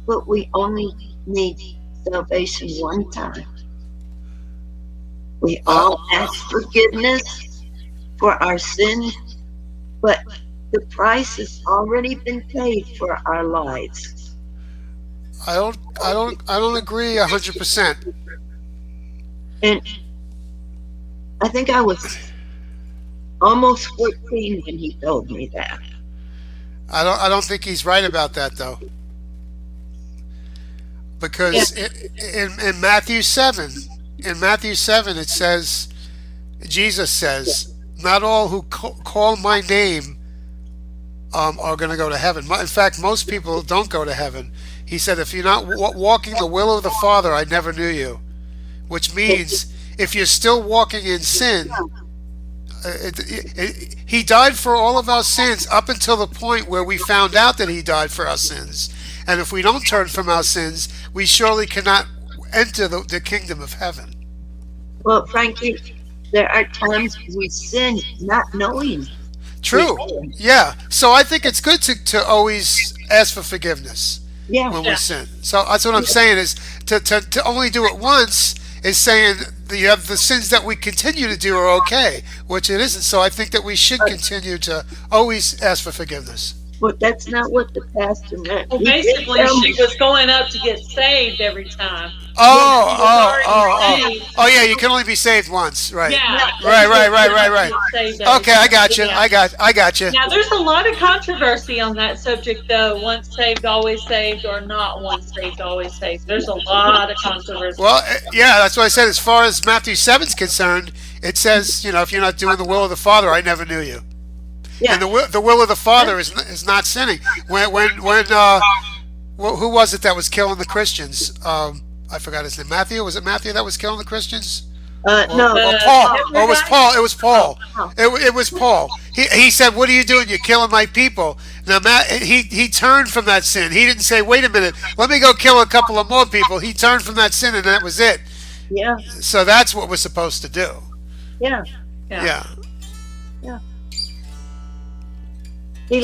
but we only need salvation one time. We all ask forgiveness for our sins, but the price has already been paid for our lives." I don't agree 100%. And I think I was almost 14 when he told me that. I don't think he's right about that though. Because in Matthew 7, it says, Jesus says, "Not all who call my name are going to go to heaven. In fact, most people don't go to heaven." He said, "If you're not walking the will of the Father, I never knew you." Which means if you're still walking in sin, he died for all of our sins up until the point where we found out that he died for our sins. And if we don't turn from our sins, we surely cannot enter the kingdom of heaven. Well, Frankie, there are times we sin not knowing. True. Yeah. So I think it's good to always ask for forgiveness Yeah. when we sin. So that's what I'm saying is to only do it once is saying that you have the sins that we continue to do are okay, which it isn't. So I think that we should continue to always ask for forgiveness. But that's not what the pastor meant. Well, He did basically, tell she me- was going up to get saved every time. Oh, yeah, you can only be saved once, right? Yeah. Right. Saved every Okay, I time. got you. Yeah. I got you. Now, there's a lot of controversy on that subject, though. Once saved, always saved, or not once saved, always saved. There's a lot of controversy. Well, yeah, that's what I said. As far as Matthew 7's concerned, it says, if you're not doing the will of the Father, I never knew you. Yeah. And the will of the Father is not sinning. When who was it that was killing the Christians? I forgot his name. Matthew? Was it Matthew that was killing the Christians? No. Or Paul. Everybody? Oh, it was Paul. It was Paul. Oh. It was Paul. He said, "What are you doing? You're killing my people." Now, he turned from that sin. He didn't say, "Wait a minute, let me go kill a couple of more people." He turned from that sin, and that was it. Yeah. So that's what we're supposed to do. Yeah. Yeah. He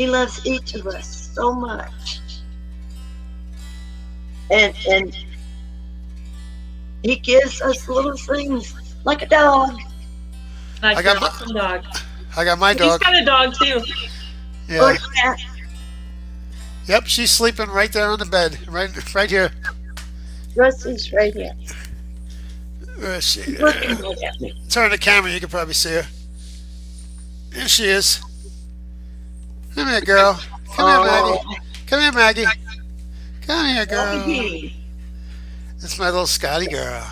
loves each of us so much. And he gives us little things like a dog. Like I got your my- awesome dog. I got my He's dog. got a dog, too. Or Yeah. a cat. Yep, she's sleeping right there on the bed, right here. Rusty's right here. She, Looking right at me. turn the camera, you can probably see her. There she is. Come here, girl. Come here, Maggie. Come here, Maggie. Come here, girl. Maggie. That's my little Scotty girl.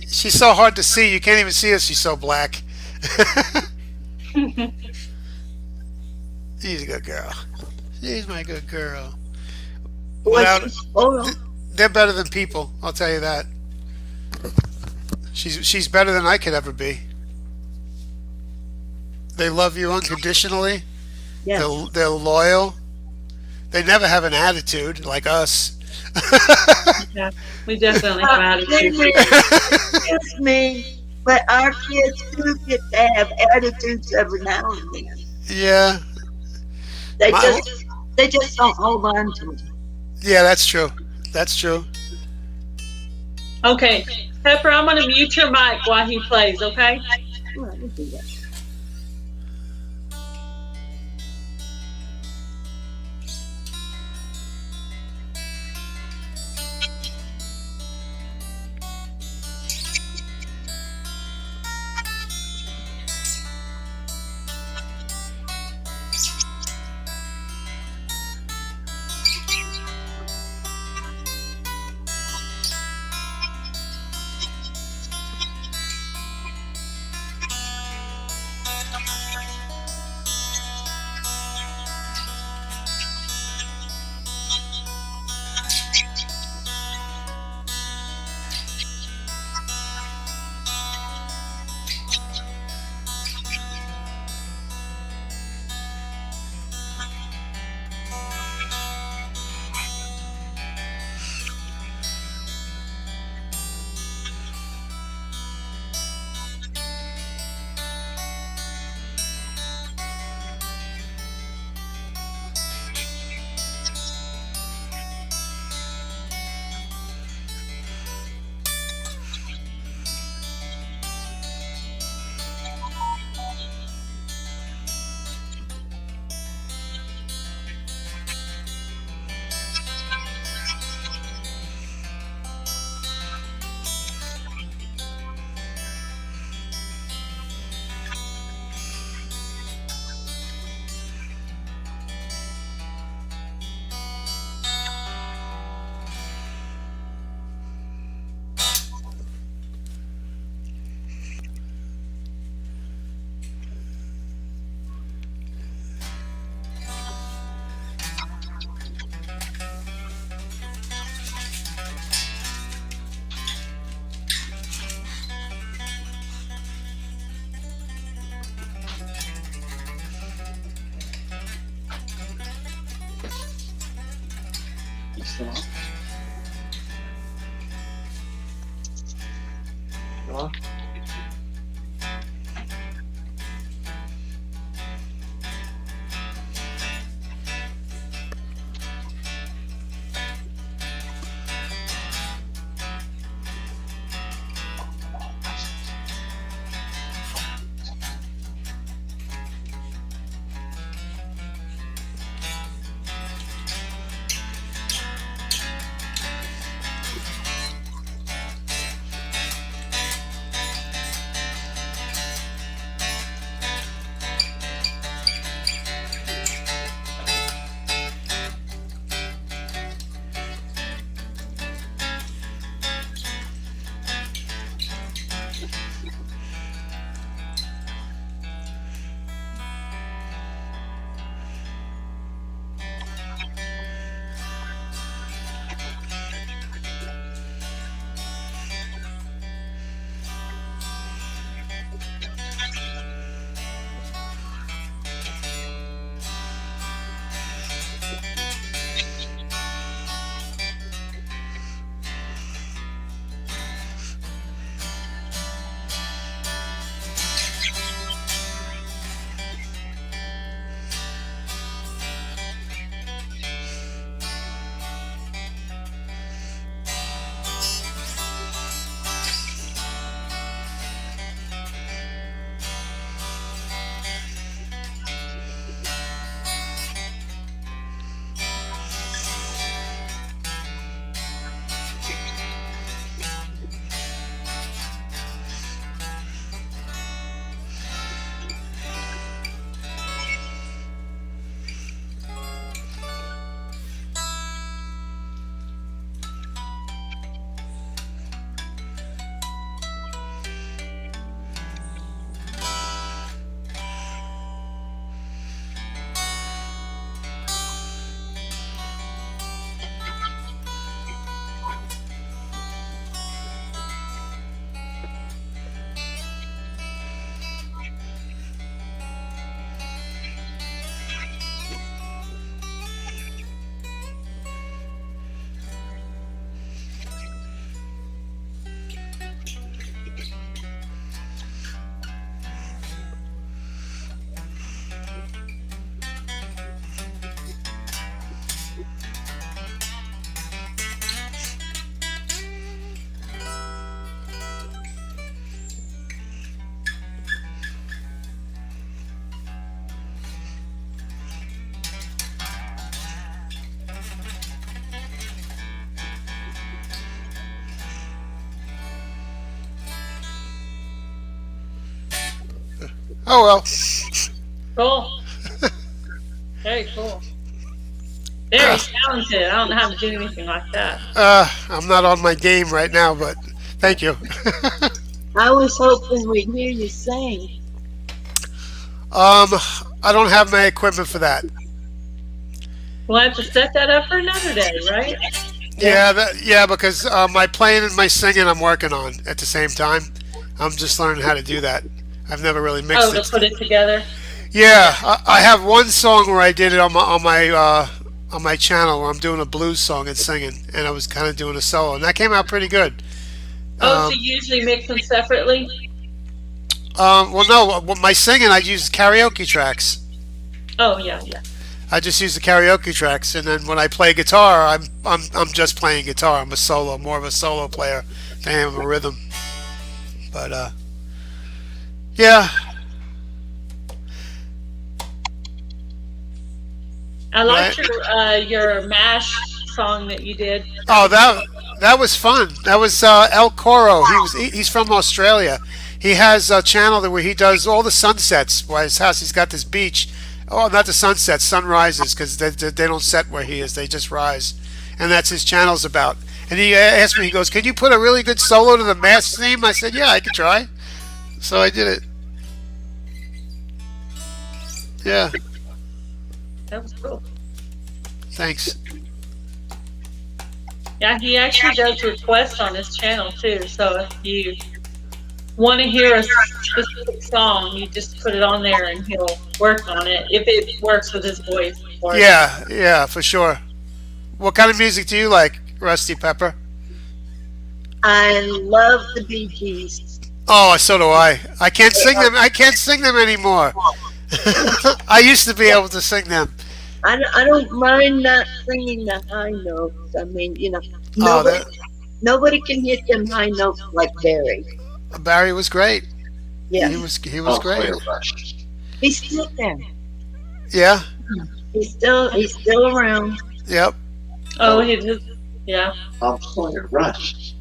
She's so hard to see. You can't even see her. She's so black. She's a good girl. She's my good girl. Was Without, she spoiled? they're better than people. I'll tell you that. She's better than I could ever be. They love you unconditionally. Yes. They're loyal. They never have an attitude like us. Yeah, we definitely have attitude. Excuse me, but our kids do get to have attitudes every now and then. Yeah, They My- just they just don't hold on to them. yeah, that's true. That's true. Okay, Pepper, I'm gonna mute your mic while he plays. Okay. Well, let me do that. Oh well. Cool. Very cool. Very talented. I don't know how to do anything like that. I'm not on my game right now, but thank you. I was hoping we'd hear you sing. um, I don't have my equipment for that. We'll have to set that up for another day, right? Yeah, because my playing and my singing I'm working on at the same time. I'm just learning how to do that. I've never really Oh, mixed to it. put it together. Yeah, I have one song where I did it on my channel where I'm doing a blues song and singing, and I was kind of doing a solo, and that came out pretty good. Oh, so you usually mix them separately? Well, no, my singing I use karaoke tracks. Oh, yeah, yeah. I just use the karaoke tracks, and then when I play guitar, I'm just playing guitar. I'm a solo, more of a solo player than I am a rhythm. But yeah, I liked Right. your MASH song that you did. Oh, that was fun. That was El Coro. He's from Australia. He has a channel where he does all the sunsets. By his house, he's got this beach. Oh, not the sunsets, sunrises, because they don't set where he is. They just rise, and that's his channel's about. And he asked me, he goes, "Can you put a really good solo to the Mass theme?" I said, "Yeah, I could try." So I did it. Yeah, That was cool. thanks. Yeah, he actually does requests on his channel too. So if you want to hear a specific song, you just put it on there and he'll work on it if it works with his voice. Of course. Yeah, for sure. What kind of music do you like, Rusty Pepper? I love the Bee Gees. Oh, so do I. I can't sing them. I can't sing them anymore. I used to be able to sing them. I don't mind not singing the high notes. I mean, Oh, nobody can hit them high notes like Barry. Barry was great. Yeah, He was great. he's still there. Yeah. He's still around. Yep. Oh, he just, yeah. I'm playing Rush.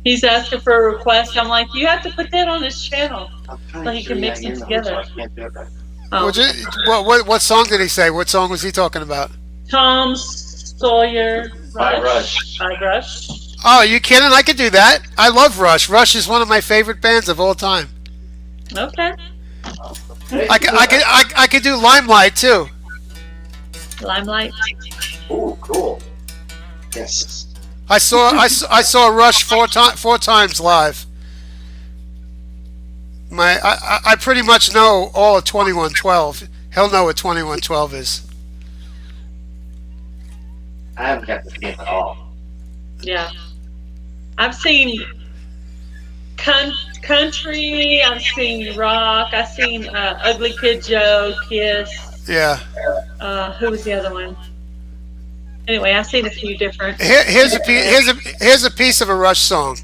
He's asking for a request. I'm like, you have to put that on his channel. I'm trying So he to can mix hang it in on together. I can't do it right. Oh. What song did he say? What song was he talking about? Tom Sawyer. By Rush. By Rush. Oh, you kidding? I could do that. I love Rush. Rush is one of my favorite bands of all time. Okay. I could do Limelight too. Limelight. Oh, cool. Yes. I saw Rush four times live. I pretty much know all of 2112. He'll know what 2112 is. I haven't got the game at all. Yeah. I've seen country. I've seen rock. I've seen Ugly Kid Joe, Kiss. Yeah. Who was the other one? Anyway, I've seen a few different. Here's a piece of a Rush song.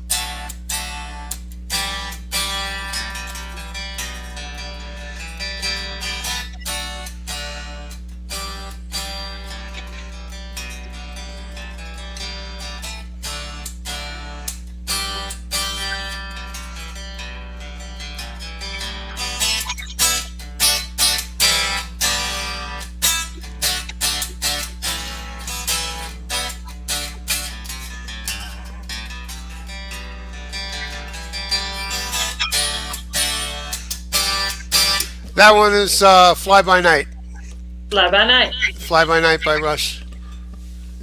That one is Fly By Night. Fly by Night. Fly By Night by Rush.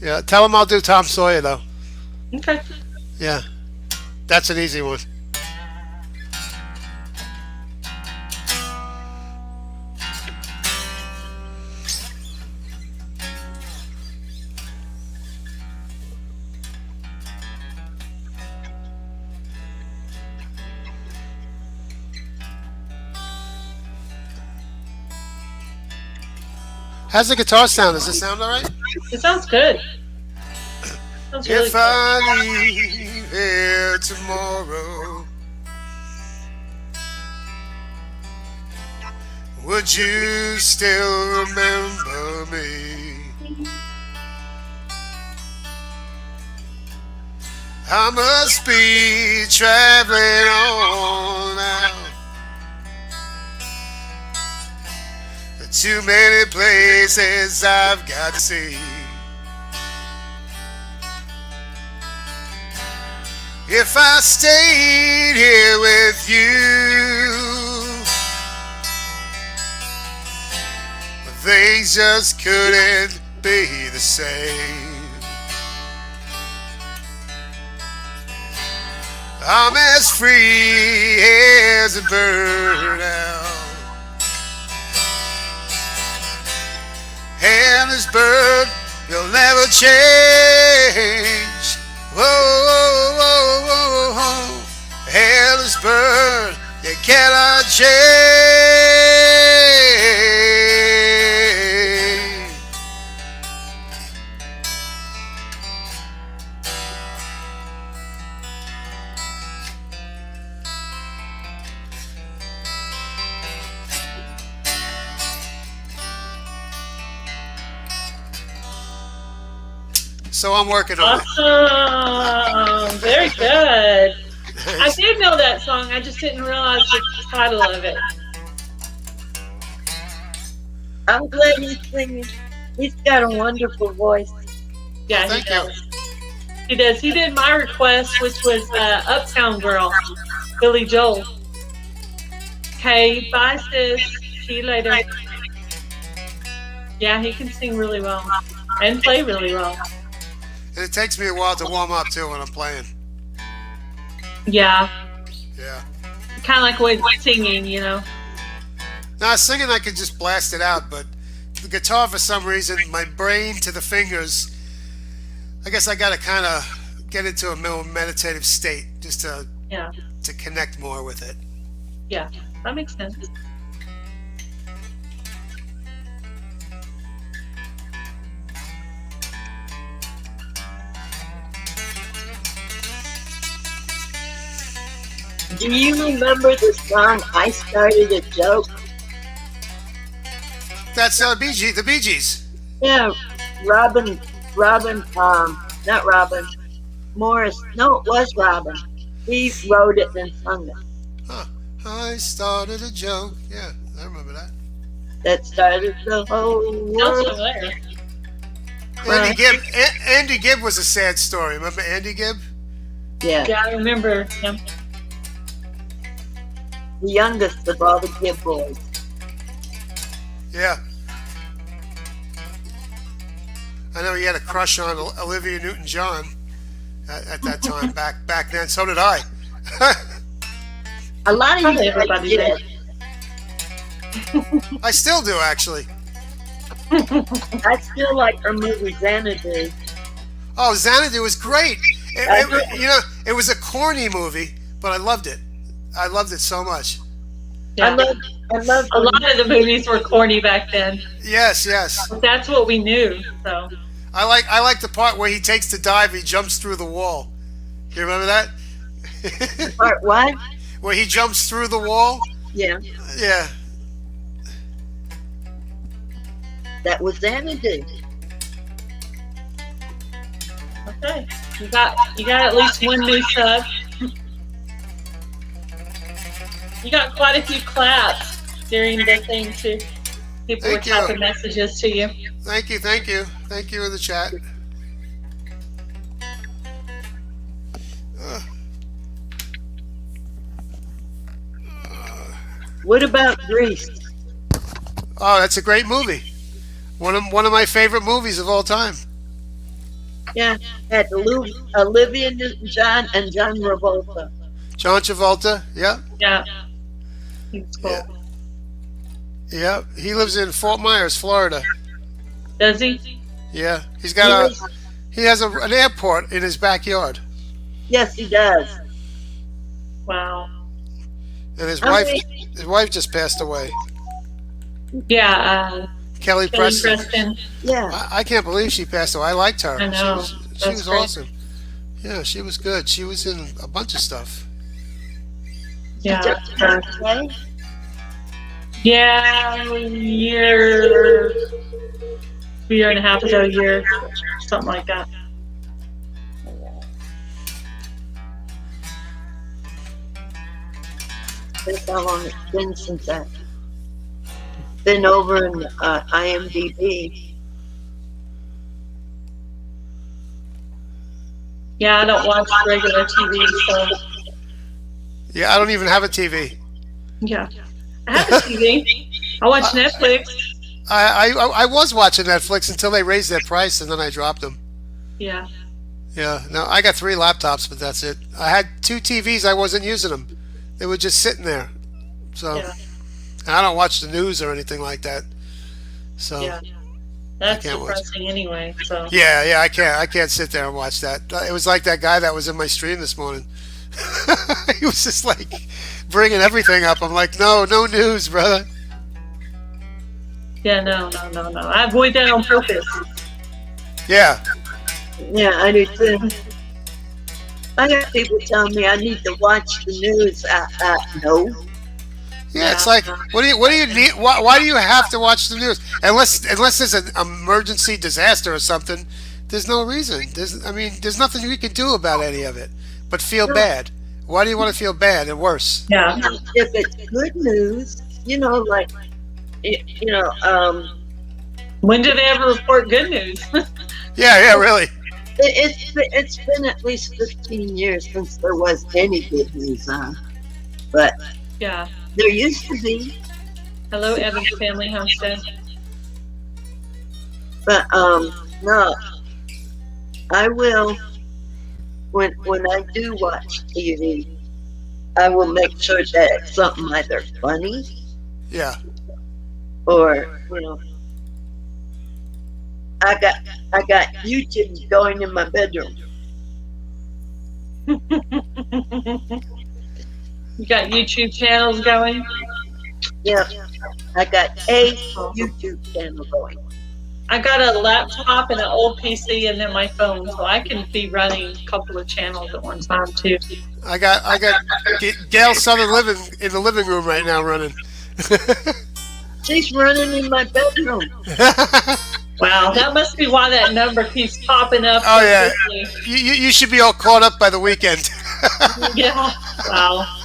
Yeah, tell him I'll do Tom Sawyer though. Okay. Yeah, that's an easy one. How's the guitar sound? Does it sound alright? It sounds good. Sounds really If good. I leave here tomorrow, would you still remember me? I must be traveling on now, Too many places I've got to see. If I stayed here with you, things just couldn't be the same. I'm as free as a bird now, and this bird will never change. Whoa, whoa, whoa, whoa, whoa. And this bird you cannot change. So I'm working on it. Awesome. Very good. I did know that song. I just didn't realize the title of it. I'm glad he's singing. He's got a wonderful voice. Yeah, Thank he you. does. He does. He did my request, which was Uptown Girl, Billy Joel. Okay, bye, sis. See you later. Yeah, he can sing really well and play really well. And it takes me a while to warm up too when I'm playing. Yeah, Yeah. kind of like with singing, you know. Now singing I could just blast it out, but the guitar for some reason, my brain to the fingers, I guess I got to kind of get into a more meditative state just Yeah, to connect more with it. yeah, that makes sense. Do you remember the song I Started a Joke? That's the Bee Gees. Yeah, Robin, not Robin, Morris. No, it was Robin. He wrote it and sung it. Huh. I started a joke. Yeah, I remember that. That started the whole Sounds world. familiar. Andy Gibb was a sad story. Remember Andy Gibb? Yeah, Yeah, I remember him. the youngest of all the Gibb boys. Yeah. I know he had a crush on Olivia Newton-John at that time back then. So did I. A lot of Probably you everybody did. I still do actually. I still like her movie Xanadu. Oh, Xanadu was great. It was a corny movie, but I loved it. I loved it so much. Yeah. I love A lot of the movies were corny back then. Yes, yes. But that's what we knew. So I like the part where he takes the dive. He jumps through the wall. You remember that? part what? Where he jumps through the wall. Yeah, Yeah. that was Xanadu. okay, you got at least one new sub. You got quite a few claps during the thing too. People were Thank you. typing messages to you. Thank you in the chat. What about Grease? Oh, that's a great movie. One of my favorite movies of all time. Yeah, had Olivia Newton-John and John Travolta. John Travolta. Yeah. Yeah, he's cool. Yeah. Yeah. He lives in Fort Myers, Florida. Does he? Yeah. He has an airport in his backyard. Yes, he does. Wow. And his Okay. wife just passed away. Yeah, Kelly Kelly Preston. Preston. Yeah, I can't believe she passed away. I liked her. I know. She That's was great. awesome. Yeah, she was good. She was in a bunch of stuff. Yeah, just her. okay. Yeah, a year and a half ago, something like that. That's how long it's been since that. Then over in IMDb, Yeah, I don't watch regular TV, so Yeah, I don't even have a TV. yeah. I have a TV. I watch Netflix. I was watching Netflix until they raised their price, and then I dropped them. Yeah. Yeah, no, I got 3 laptops, but that's it. I had 2 TVs. I wasn't using them. They were just sitting there. So, Yeah. and I don't watch the news or anything like that. So, Yeah. That's can't watch. depressing anyway. So yeah, I can't sit there and watch that. It was like that guy that was in my stream this morning. He was just like bringing everything up. I'm like, no news, brother. yeah, no. I avoid that on purpose. Yeah, yeah, I do too. I got people telling me I need to watch the news. No. yeah. It's like, what do you need? Why do you have to watch the news? Unless there's an emergency disaster or something, there's no reason. There's nothing we can do about any of it, but feel bad. Why do you want to feel bad and worse? Yeah. If it's good news, like, When do they ever report good news? Yeah, really. it's been at least 15 years since there was any good news on. But Yeah. there used to be. Hello, Evans Family Homestead. But no, I will. When I do watch TV, I will make sure that it's something either funny Yeah, or I got YouTube going in my bedroom. You got YouTube channels going? Yeah, I got a YouTube channel going. I got a laptop and an old PC and then my phone, so I can be running a couple of channels at one time too. I got Gail Southern Living in the living room right now running. She's running in my bedroom. Wow, that must be why that number keeps popping up. Oh so yeah, quickly. you should be all caught up by the weekend. Yeah. Wow.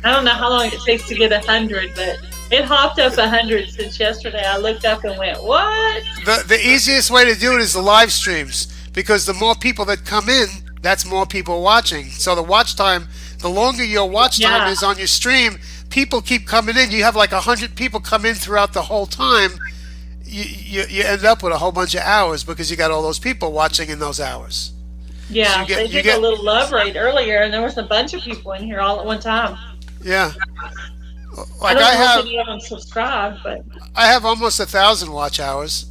I don't know how long it takes to get 100, but it hopped up 100 since yesterday. I looked up and went, "What?" The easiest way to do it is the live streams, because the more people that come in, that's more people watching. So the watch time, the longer your watch time Yeah. is on your stream, people keep coming in. You have like 100 people come in throughout the whole time. You end up with a whole bunch of hours because you got all those people watching in those hours. Yeah, So you they did a little love raid earlier, and there was a bunch of people in here all at one time. Yeah, I like don't I know have if any of them subscribed, but almost 1,000 watch hours,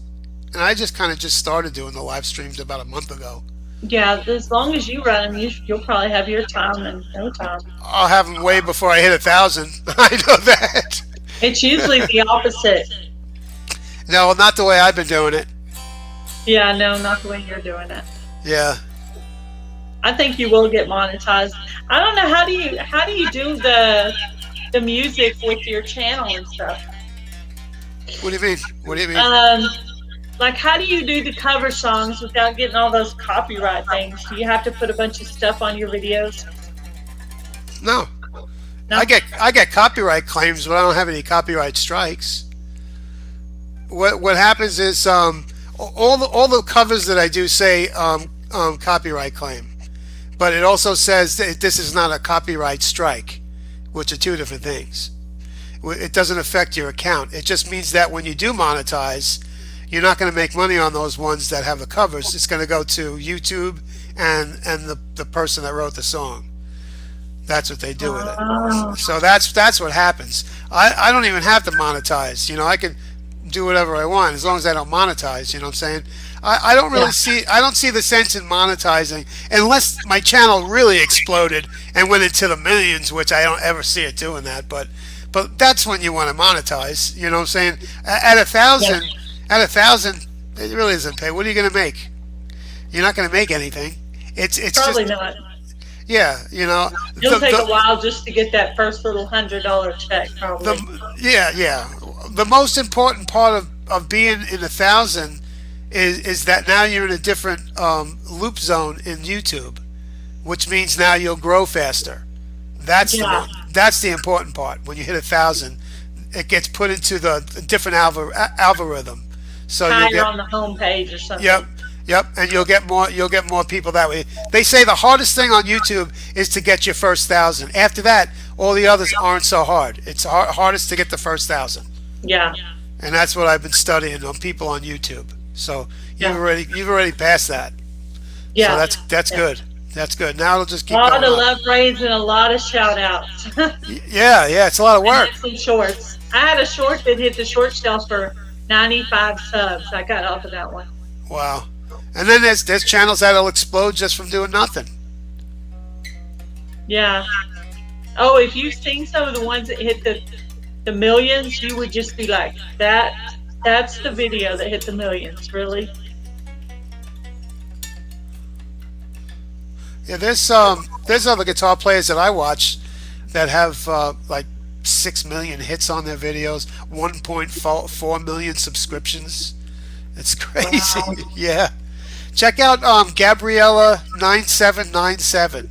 and I just kind of just started doing the live streams about a month ago. yeah, as long as you run them, you'll probably have your time in no time. I'll have them way before I hit 1,000. I know that. It's usually the opposite. No, not the way I've been doing it. Yeah, no, not the way you're doing it. Yeah. I think you will get monetized. I don't know, how do you do the music with your channel and stuff? What do you mean? What do you mean? Like, how do you do the cover songs without getting all those copyright things? Do you have to put a bunch of stuff on your videos? No. No? I get copyright claims, but I don't have any copyright strikes. What happens is all the covers that I do say copyright claim, but it also says that this is not a copyright strike, which are two different things. It doesn't affect your account. It just means that when you do monetize, you're not going to make money on those ones that have the covers. It's going to go to YouTube and the person that wrote the song. That's what they do with it. So that's what happens. I don't even have to monetize. I can do whatever I want as long as I don't monetize. You know what I'm saying? I don't really I don't see the sense in monetizing unless my channel really exploded and went into the millions, which I don't ever see it doing that. But that's when you want to monetize. You know what I'm saying? At 1,000, it really isn't pay. What are you going to make? You're not going to make anything. It's Probably just, not. yeah, It'll take a while just to get that first little $100 check, probably. Yeah. The most important part of being in 1,000 is that now you're in a different loop zone in YouTube, which means now you'll grow faster. That's the important part. When you hit 1,000, it gets put into the different algorithm. So you'll Higher get, on the home page or something. yep, and you'll get more people that way. They say the hardest thing on YouTube is to get your first 1,000. After that, all the others aren't so hard. It's hardest to get the first 1,000, Yeah. and that's what I've been studying on people on YouTube. So Yeah. you've already passed that. Yeah. So that's good. That's good. Now it'll just keep a lot going of up. love raids and a lot of shout outs. Yeah, it's a lot of work. Some shorts. I had a short that hit the short shelf for 95 subs. I got off of that one. Wow. And then there's channels that'll explode just from doing nothing. Yeah. Oh, if you've seen some of the ones that hit the millions, you would just be like, that's the video that hit the millions, really? Yeah, there's other guitar players that I watch that have like 6 million hits on their videos, 1.4 million subscriptions. It's crazy. Wow. Yeah. Check out Gabriella 9797.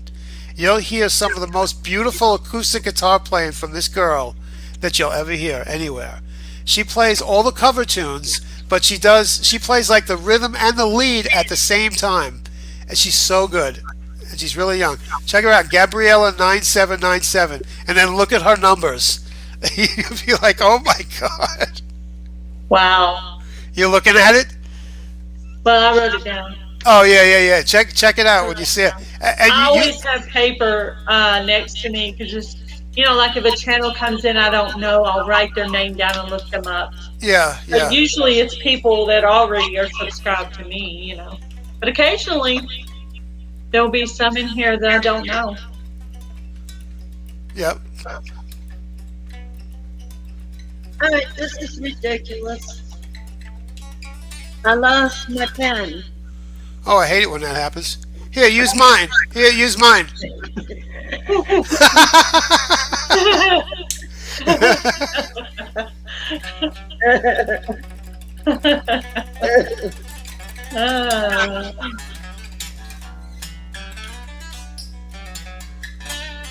You'll hear some of the most beautiful acoustic guitar playing from this girl that you'll ever hear anywhere. She plays all the cover tunes, but she plays like the rhythm and the lead at the same time. And she's so good. And she's really young. Check her out, Gabriella 9797, and then look at her numbers. You'll be like, oh my God. Wow. You're looking at it? Well, I wrote it down. Oh yeah. Check it out when you see it. And I always have paper next to me because just, like if a channel comes in I don't know, I'll write their name down and look them up. yeah. But usually it's people that already are subscribed to me, But occasionally there'll be some in here that I don't know. Yep. All right, this is ridiculous. I lost my pen. Oh, I hate it when that happens. Here, use mine.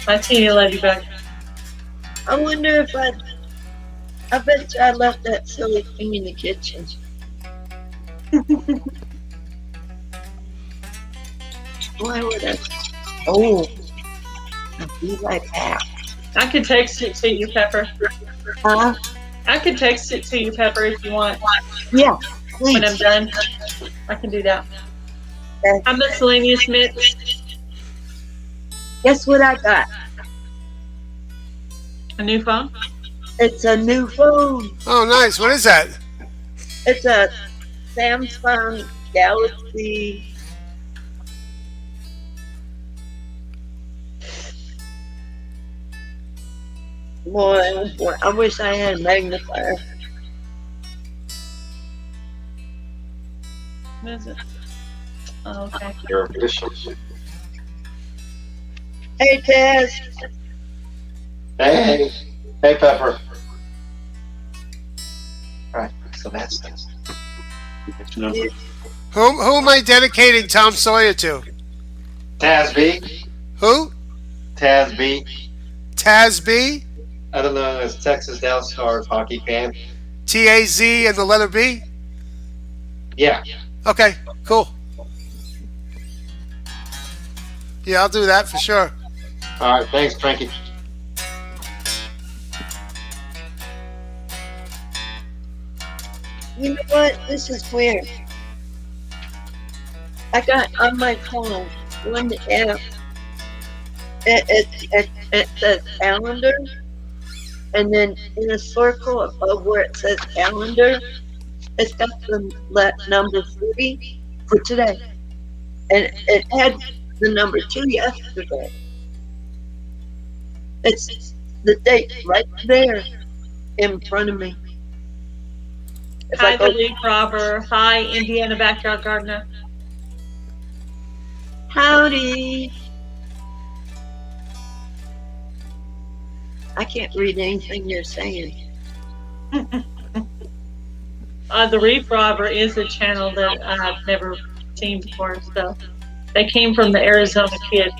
My teeny ladybug. I wonder if I bet you I left that silly thing in the kitchen. Why would I? Oh, I'll be right back. I could text it to you, Pepper. Huh? I could text it to you, Pepper, if you want. Yeah, When I'm please. done, I can do that. Okay. I'm miscellaneous mix. Guess what I got? A new phone. It's a new phone. Oh, nice. What is that? It's a Samsung Galaxy. Boy, oh boy, I wish I had a magnifier. What is it? Oh, okay. Your official. Hey, Taz. Hey, Pepper. All right, so that's that. Who am I dedicating Tom Sawyer to? Taz B. Who? Taz B. Taz B? I don't know, as Texas Dallas Stars hockey fan. TAZ and the letter B? Yeah. Okay, cool. Yeah, I'll do that for sure. All right, thanks, Cranky. You know what? This is weird. I got on my phone one app. It says calendar, and then in a circle above where it says calendar, it's got the number 3 for today, and it had the number 2 yesterday. It's the date right there in front of me. If Hi, I go, the leaf robber. Hi, Indiana Backyard Gardener. howdy. I can't read anything you're saying. The Reef Robber is a channel that I've never seen before, so they came from the Arizona Kid.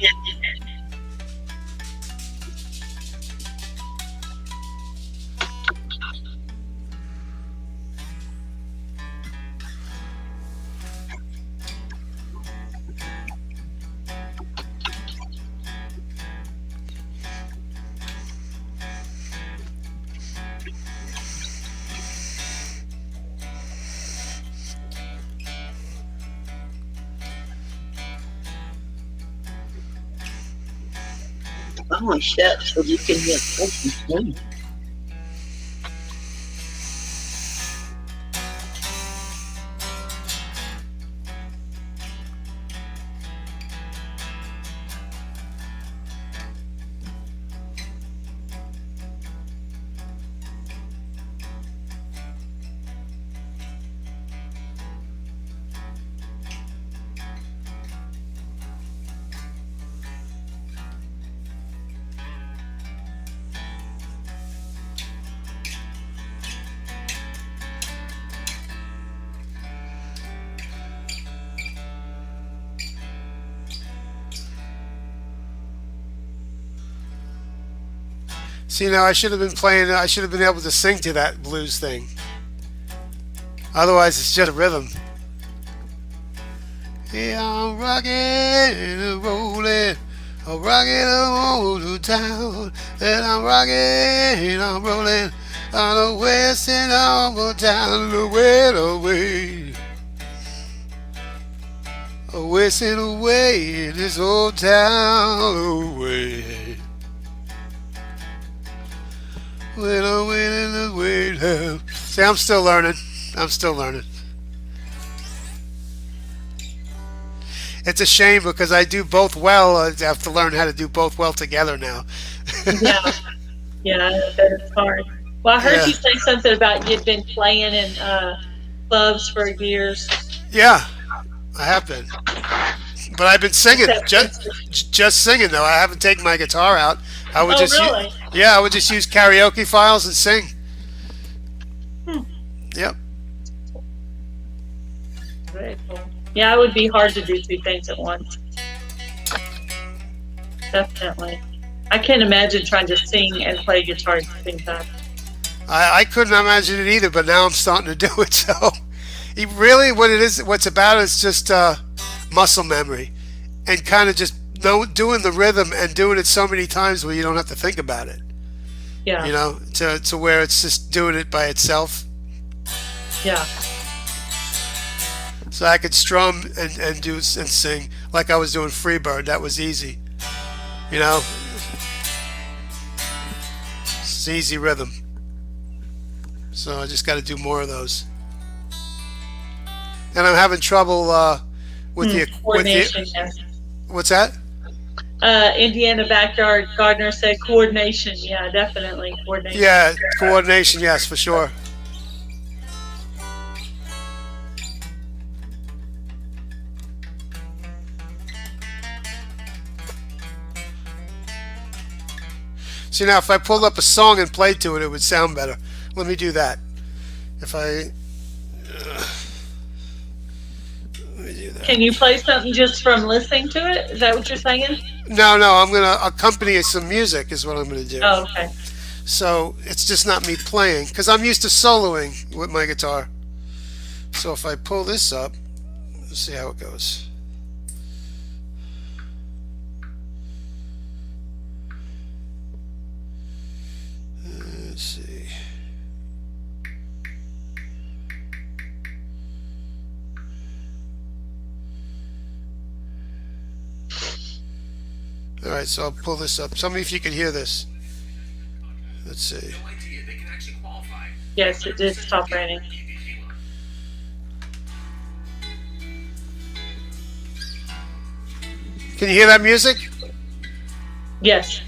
Oh shit! So you can get something. See, now I should have been playing. I should have been able to sing to that blues thing. Otherwise, it's just a rhythm. Yeah, I'm rocking and rolling. I'm rocking and rolling down. And I'm rocking and I'm rolling. On the west and I'm going down the way. Wasting away in this old town away. When I'm waiting the way down. See, I'm still learning. I'm still learning. It's a shame because I do both well. I have to learn how to do both well together now. Yeah, yeah, that's hard. Well, I heard Yeah. you say something about you'd been playing in clubs for years. Yeah, I have been. But I've been singing, Except- just singing though. I haven't taken my guitar out. I would Oh, just really? yeah, I would just use karaoke files and sing. Yep. Very cool. Yeah, it would be hard to do two things at once. Definitely. I can't imagine trying to sing and play guitar at the same time. I couldn't imagine it either, but now I'm starting to do it. So, really, what it is, what's about is just muscle memory, and kind of just doing the rhythm and doing it so many times where you don't have to think about it. Yeah. You know, to where it's just doing it by itself. Yeah. So I could strum and do and sing like I was doing Freebird. That was easy. You know, it's easy rhythm. So I just got to do more of those. And I'm having trouble with the coordination. Yes. What's that? Indiana Backyard Gardener said coordination. Yeah, definitely coordination. Yeah, coordination. Yes, for sure. See, now if I pulled up a song and played to it, it would sound better. Let me do that. If I let me do that. Can you play something just from listening to it? Is that what you're saying? No, I'm gonna accompany some music. Is what I'm gonna do. Oh, okay. So it's just not me playing because I'm used to soloing with my guitar. So if I pull this up, let's see how it goes. Let's see. All right, so I'll pull this up. Tell me if you can hear this. Let's see. Yes, it did stop raining. Can you hear that music? Yes.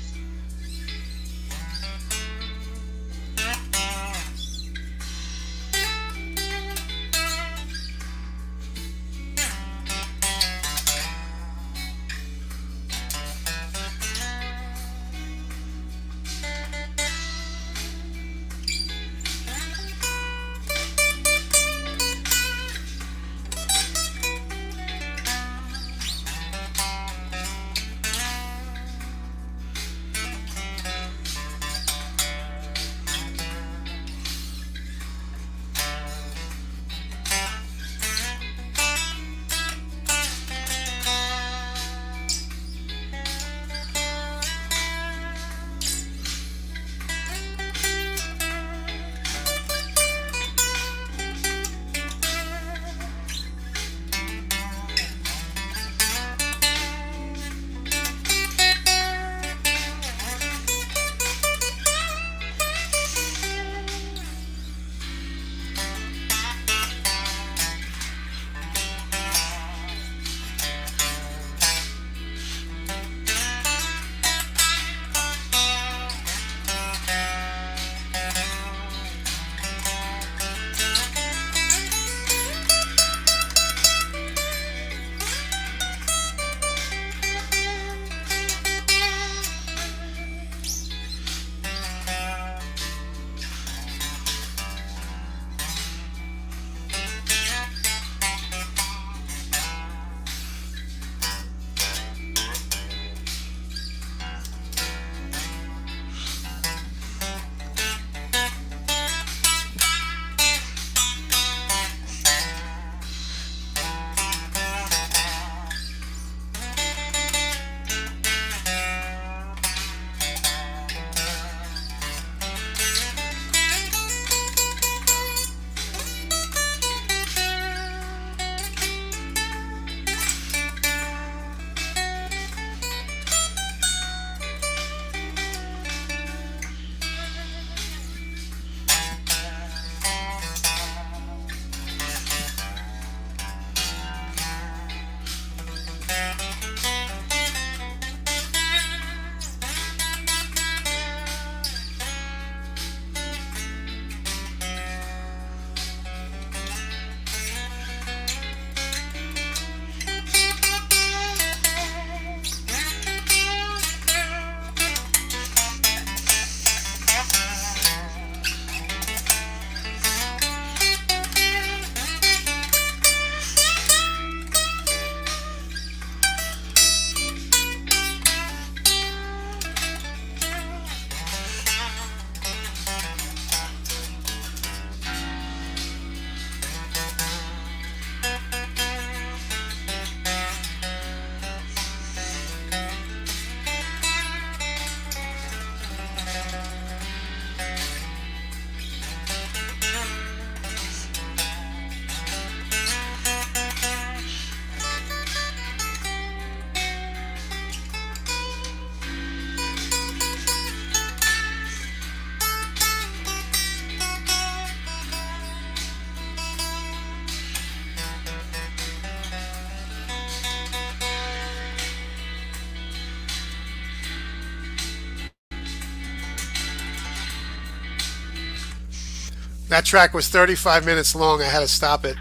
That track was 35 minutes long. I had to stop it.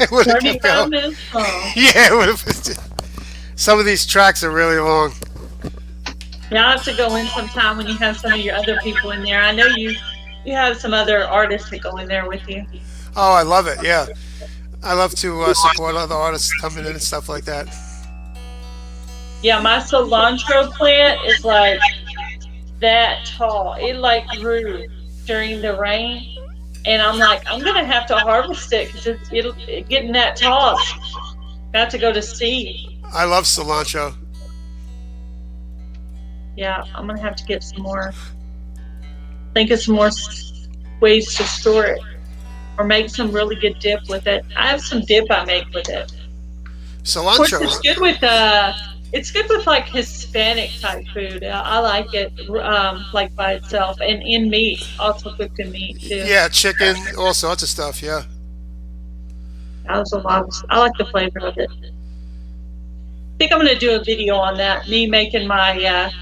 It would have kept 35 going. minutes long. Yeah, it would have. Some of these tracks are really long. Yeah, I'll have to go in sometime when you have some of your other people in there. I know you have some other artists that go in there with you. Oh, I love it. Yeah, I love to support other artists coming in and stuff like that. Yeah, my cilantro plant is like that tall. It like grew during the rain, and I'm like, I'm gonna have to harvest it because it's getting that tall. Got to go to seed. I love cilantro. Yeah, I'm gonna have to get some more. Think of some more ways to store it, or make some really good dip with it. I have some dip I make with it. Of course, Cilantro. it's good with like Hispanic type food. I like it like by itself, and in meat, also cooked in meat too. Yeah, chicken, all sorts of stuff. Yeah. I like the flavor of it. I think I'm gonna do a video on that. Me making my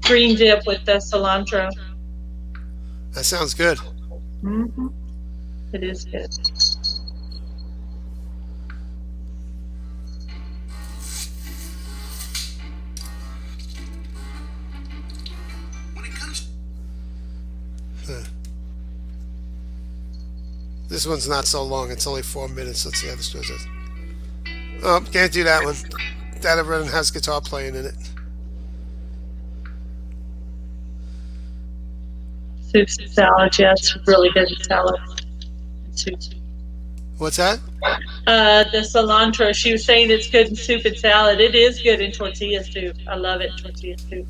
green dip with the cilantro. That sounds good. Hmm. It is good. This one's not so long. It's only 4 minutes. Let's see how this goes. Oh, can't do that one. That one has guitar playing in it. Soups and salads, yeah, it's really good in salad. And soup. What's that? The cilantro, she was saying it's good in soup and salad. It is good in tortilla soup. I love it in tortilla soup.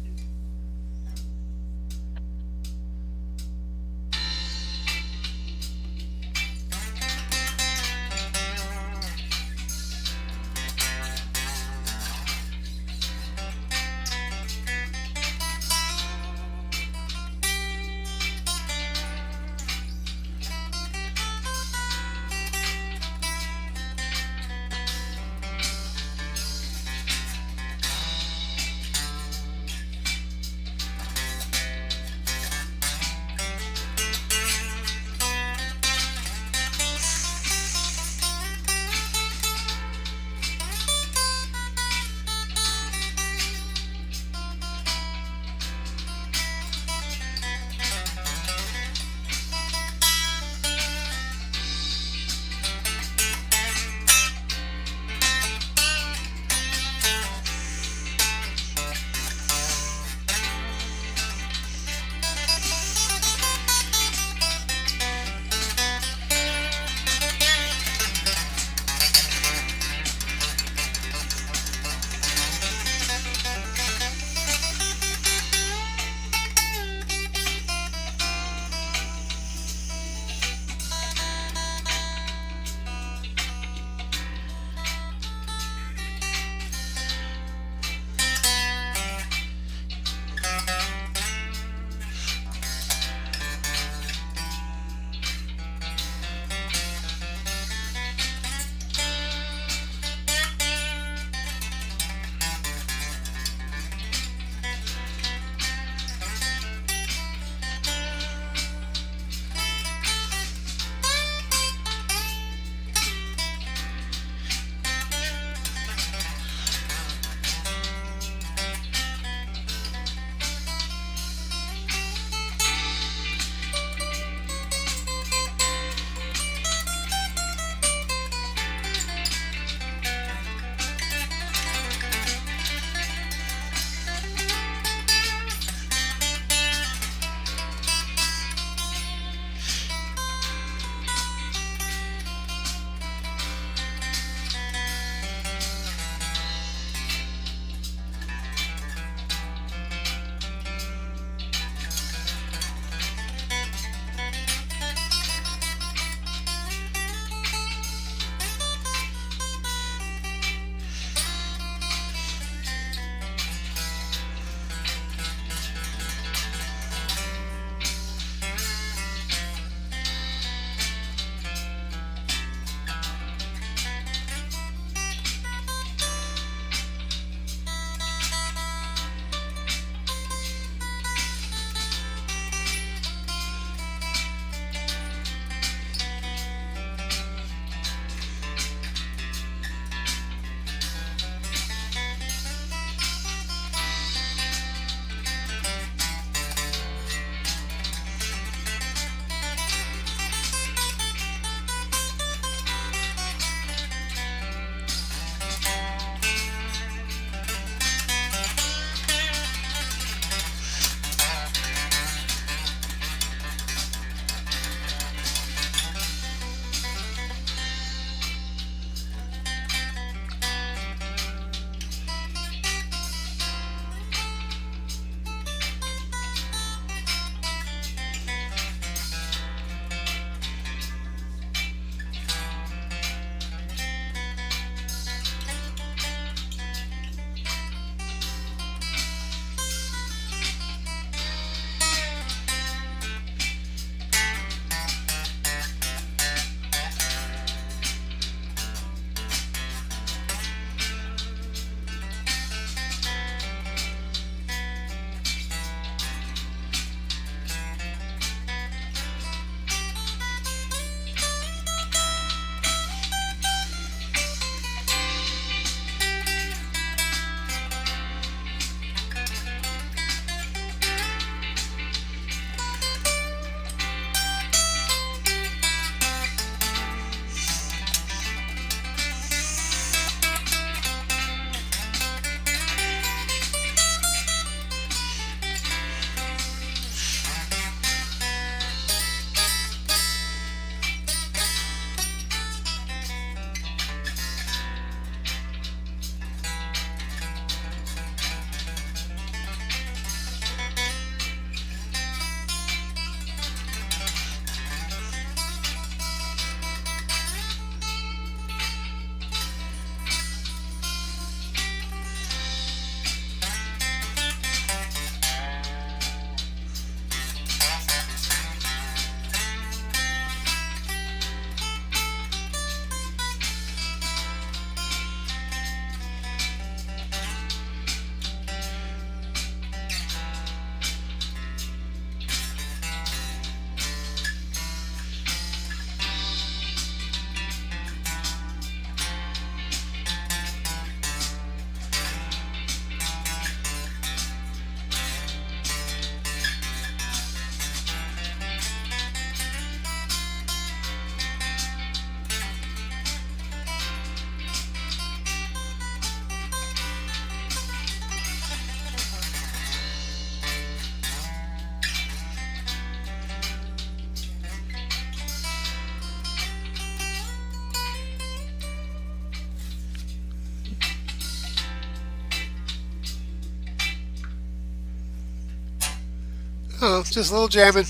Oh, just a little jamming.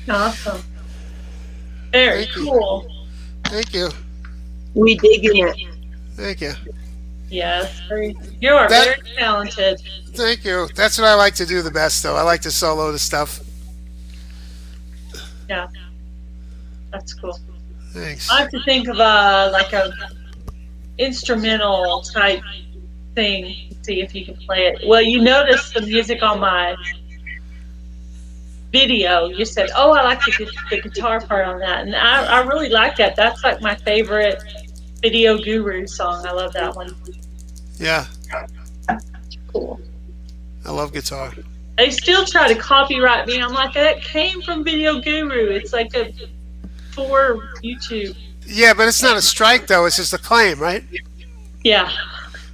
Awesome. Very Thank you. cool. Thank you. We digging it. Thank you. Yes, you are That. very talented. Thank you. That's what I like to do the best, though. I like to solo the stuff. Yeah, that's cool. Thanks. I have to think of like a instrumental type thing. See if you can play it. Well, you noticed the music on my video. You said, "Oh, I like the guitar part on that," and I really like that. That's like my favorite Video Guru song. I love that one. Yeah, Cool. I love guitar. They still try to copyright me. I'm like, that came from Video Guru. It's like for YouTube. Yeah, but it's not a strike, though. It's just a claim, right? Yeah.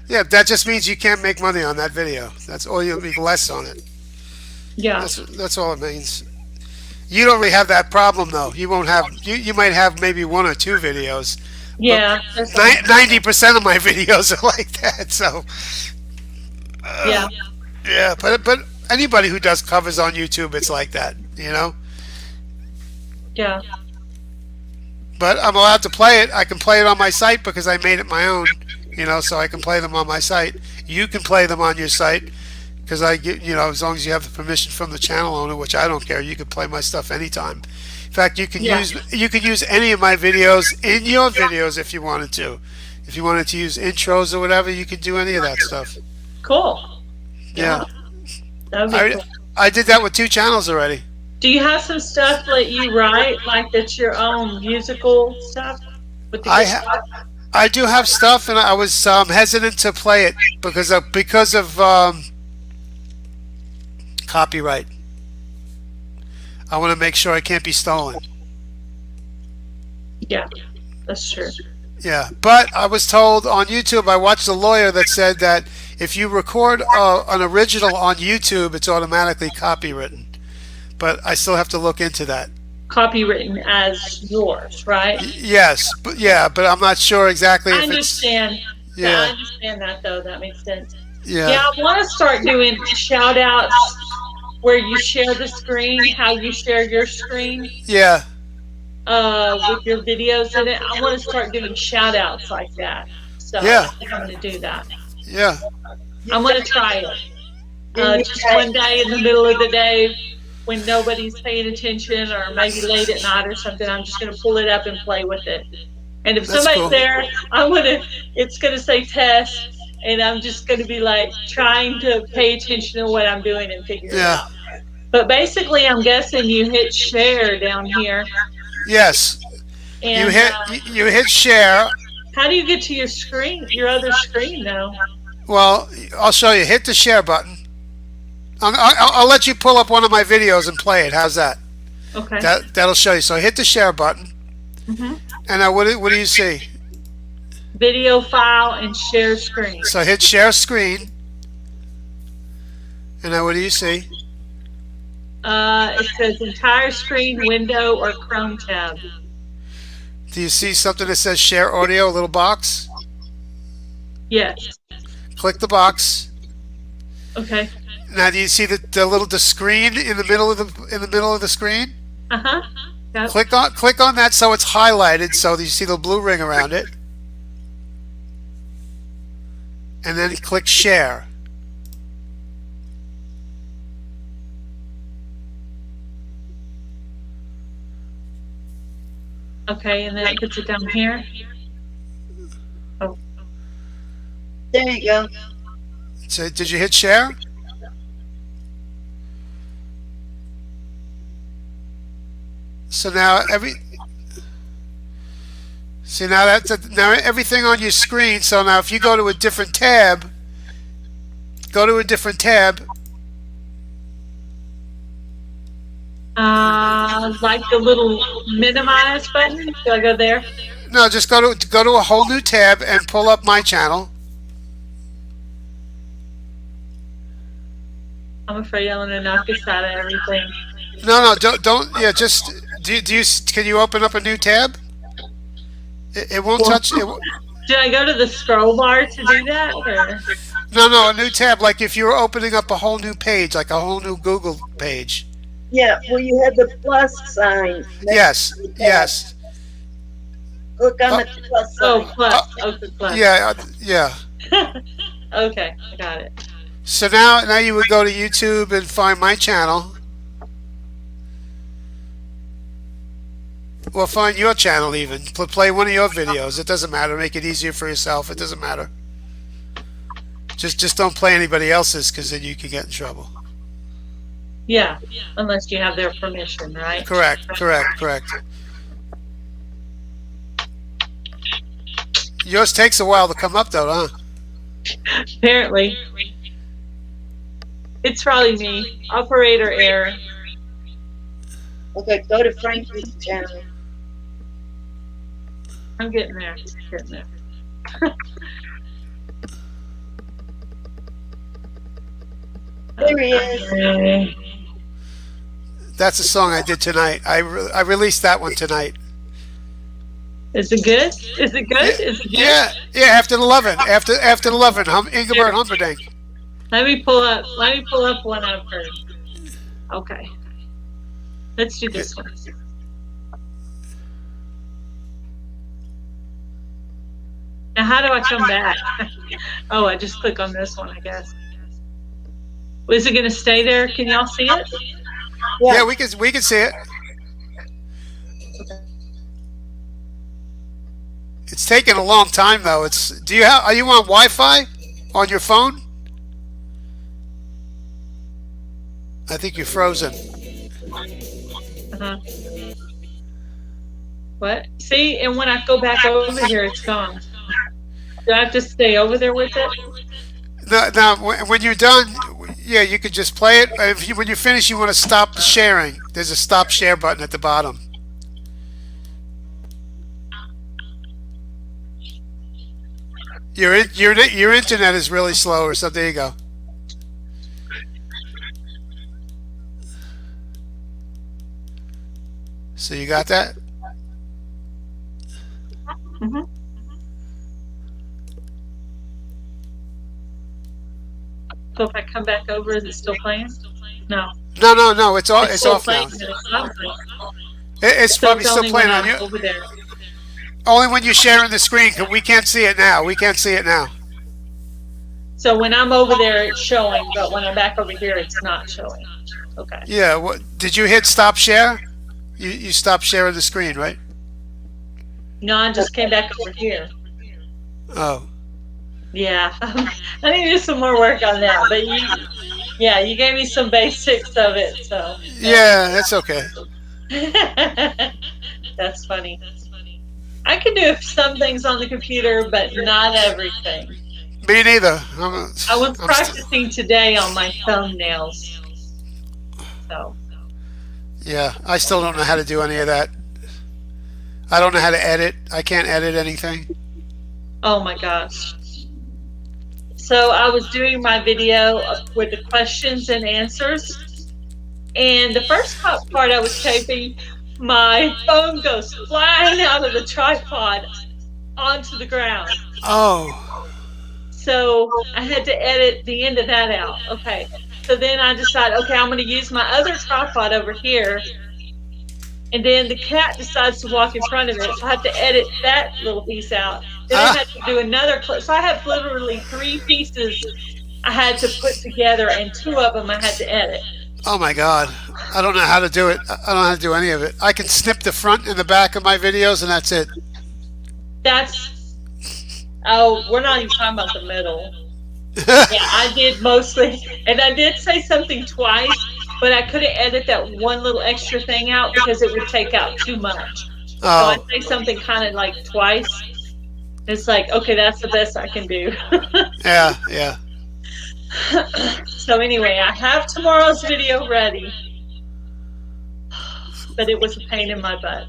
Yeah, that just means you can't make money on that video. That's all. You'll make less on it. Yeah. That's all it means. You don't really have that problem, though. You won't have. You might have maybe one or two videos. Yeah. 90% of my videos are like that. So. Yeah. Yeah, but anybody who does covers on YouTube, it's like that, you know. Yeah. But I'm allowed to play it. I can play it on my site because I made it my own, you know. So I can play them on my site. You can play them on your site because I get, you know, as long as you have the permission from the channel owner, which I don't care. You can play my stuff anytime. In fact, you can use any of my videos in your videos if you wanted to. If you wanted to use intros or whatever, you could do any of that stuff. Cool. Yeah. That would be cool. I did that with 2 channels already. Do you have some stuff that you write, like that's your own musical stuff? With the I do have stuff, and I was hesitant to play it because of copyright. I want to make sure it can't be stolen. Yeah, that's true. Yeah, but I was told on YouTube, I watched a lawyer that said that if you record an original on YouTube, it's automatically copywritten. But I still have to look into that. Copywritten as yours, right? Yes, but I'm not sure exactly if I understand. Yeah. I understand that, though. That makes sense. Yeah. Yeah, I want to start doing shout outs where you share the screen, how you share your screen. Yeah. With your videos in it. I want to start doing shout outs like that. So Yeah. I'm going to do that. Yeah. I'm going to try it. Just one day in the middle of the day when nobody's paying attention or maybe late at night or something, I'm just going to pull it up and play with it. And if That's somebody's cool. there, it's going to say test, and I'm just going to be like trying to pay attention to what I'm doing and figure it out. But basically, I'm guessing you hit share down here. Yes. And, you hit share. How do you get to your screen, your other screen, though? Well, I'll show you. Hit the share button. I'll let you pull up one of my videos and play it. How's that? Okay. That'll show you. So hit the share button. Mm-hmm. And now what do you see? Video file and share screen. So hit share screen. And now what do you see? It says entire screen, window, or Chrome tab. Do you see something that says share audio, a little box? Yes. Click the box. Okay. Now do you see the screen in the middle of the screen? Uh-huh. Yep. Click on that so it's highlighted so you see the blue ring around it. And then click share. Okay, and then it puts it down here. Oh. There you go. So did you hit share? So now now everything on your screen. So now if you go to a different tab, Like the little minimize button. Do I go there? No, just go to a whole new tab and pull up my channel. I'm afraid I'm gonna knock this out of everything. No, don't. Yeah, just can you open up a new tab? It won't touch it. Did I go to the scroll bar to do that? Or? No, a new tab. Like if you were opening up a whole new page, like a whole new Google page. Yeah, well, you had the plus sign. Yes, yes. Click on the plus Oh, sign. plus. Okay, plus. Yeah. Okay, I got it. So now you would go to YouTube and find my channel. Well, find your channel even. Play one of your videos. It doesn't matter. Make it easier for yourself. It doesn't matter. Just don't play anybody else's, because then you can get in trouble. Yeah, unless you have their permission, right? Correct. Yours takes a while to come up, though, huh? Apparently. It's probably me. Operator error. Okay, go to Frankie's channel. I'm getting there. There he is. Okay. That's a song I did tonight. I released that one tonight. Is it good? Is it good? Is it good? Yeah. After the lovin', Ingeborg Humperdinck. Let me pull up one I've heard. Okay. Let's do this one. Now, how do I come back? Oh, I just click on this one, I guess. Is it going to stay there? Can y'all see it? Yeah, we can see it. It's taking a long time though. Are you on Wi-Fi on your phone? I think you're frozen. Uh-huh. What? See, and when I go back over here, it's gone. Do I have to stay over there with it? No, when you're done, yeah, you could just play it. When you finish, you want to stop the sharing. There's a stop share button at the bottom. Your internet is really slow, or something. There you go. So you got that? Mm-hmm. So if I come back over, is it still playing? No. No. It's off now. Playing, it's not playing. It's So probably it's still only playing when on I'm you. over there. Only when you're sharing the screen. 'Cause we can't see it now. So when I'm over there, it's showing, but when I'm back over here, it's not showing. Okay. Yeah. Did you hit stop share? You stopped sharing the screen, right? No, I just came back over here. Oh. Yeah. I need to do some more work on that. But you gave me some basics of it, so. Yeah, that's okay. That's funny. I can do some things on the computer, but not everything. Me neither. I was practicing today on my thumbnails. So. Yeah, I still don't know how to do any of that. I don't know how to edit. I can't edit anything. Oh my gosh. So I was doing my video with the questions and answers. And the first part I was taping, my phone goes flying out of the tripod onto the ground. Oh. So I had to edit the end of that out. Okay. So then I decided, okay, I'm going to use my other tripod over here. And then the cat decides to walk in front of it. So I have to edit that little piece out. Then I had to do another clip. So I have literally 3 pieces I had to put together, and 2 of them I had to edit. Oh my God. I don't know how to do it. I don't know how to do any of it. I can snip the front and the back of my videos, and that's it. We're not even talking about the middle. Yeah, I did mostly, and I did say something twice, but I couldn't edit that one little extra thing out because it would take out too much. So I say something kind of like twice. It's like, okay, that's the best I can do. Yeah. So anyway, I have tomorrow's video ready, but it was a pain in my butt.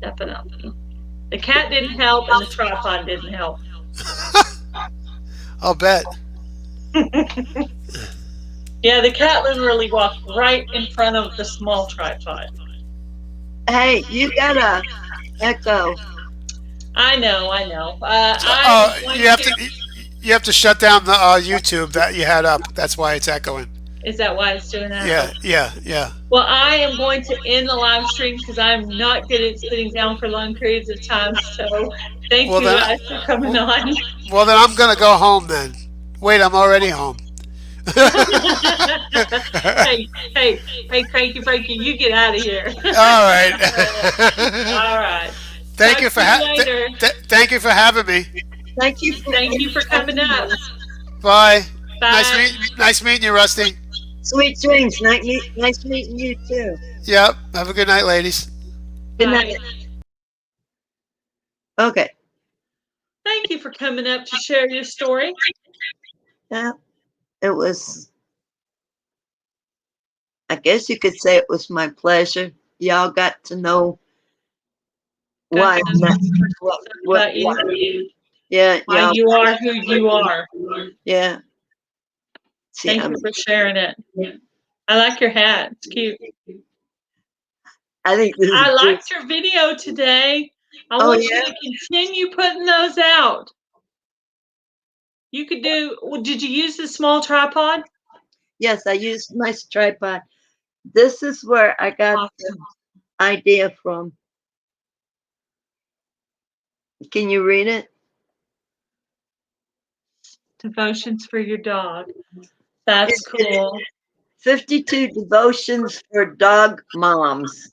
Definitely. The cat didn't help, and the tripod didn't help. I'll bet. Yeah, the cat literally walked right in front of the small tripod. Hey, you got a echo. I know. I Oh, am going you have to shut down the YouTube that you had up. That's why it's echoing. Is that why it's doing that? Yeah, Okay. yeah. Well, I am going to end the live stream because I'm not good at sitting down for long periods of time. So thank Well you then, guys for coming on. well then, I'm gonna go home then. Wait, I'm already home. hey, Cranky Franky, you get out of here. All right. All right. Thank Talk you to for you later. thank you for having me. Thank you for Thank you for coming up. Bye. Bye. Nice meeting you, Rusty. sweet dreams. Nice meeting you too. Yep. Have a good night, ladies. Good Bye. night. Okay. Thank you for coming up to share your story. Yeah, it was. I guess you could say it was my pleasure. Y'all got to know Got why. to know about What, you. yeah, Why y'all. you are who you are. Yeah. See, Thank you for sharing it. I like your hat. It's cute. I think this is I good. liked your video today. I Oh, want yeah? you to continue putting those out. You could do, did you use the small tripod? Yes, I used my tripod. This is where I got the idea from. Can you read it? Devotions for your dog. That's cool. 52 devotions for dog moms.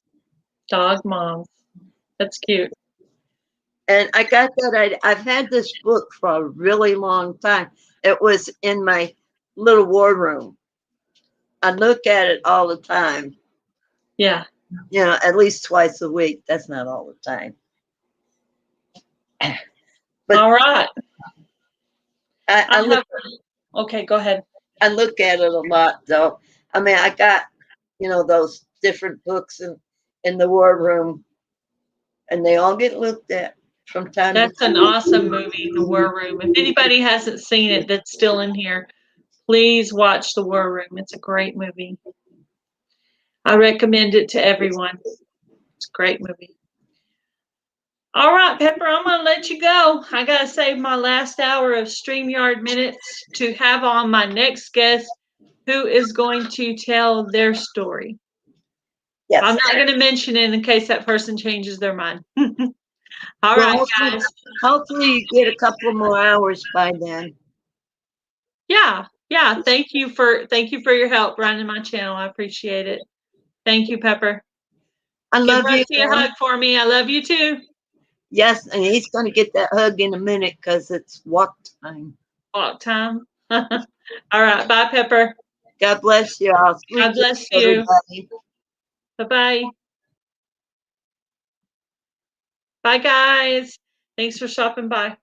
Dog moms. That's cute. And I got that. I've had this book for a really long time. It was in my little war room. I look at it all the time. Yeah. You know, at least twice a week. That's not all the time. But all right. I okay, go ahead. I look at it a lot, though. I mean, I got, you know, those different books in the war room, and they all get looked at from time That's to an time. awesome movie, The War Room. If anybody hasn't seen it that's still in here, please watch The War Room. It's a great movie. I recommend it to everyone. It's a great movie. All right, Pepper, I'm going to let you go. I got to save my last hour of StreamYard minutes to have on my next guest who is going to tell their story. Yes. I'm not going to mention it in case that person changes their mind. All right, guys. Hopefully you get a couple more hours by then. Yeah. Thank you for your help running my channel. I appreciate it. Thank you, Pepper. I Give love Rusty you. a hug for me. I love you too. Yes, and he's going to get that hug in a minute because it's walk time. Walk time. All right. Bye, Pepper. God bless you all. God bless you. Everybody. Bye-bye. Bye, guys. Thanks for stopping by.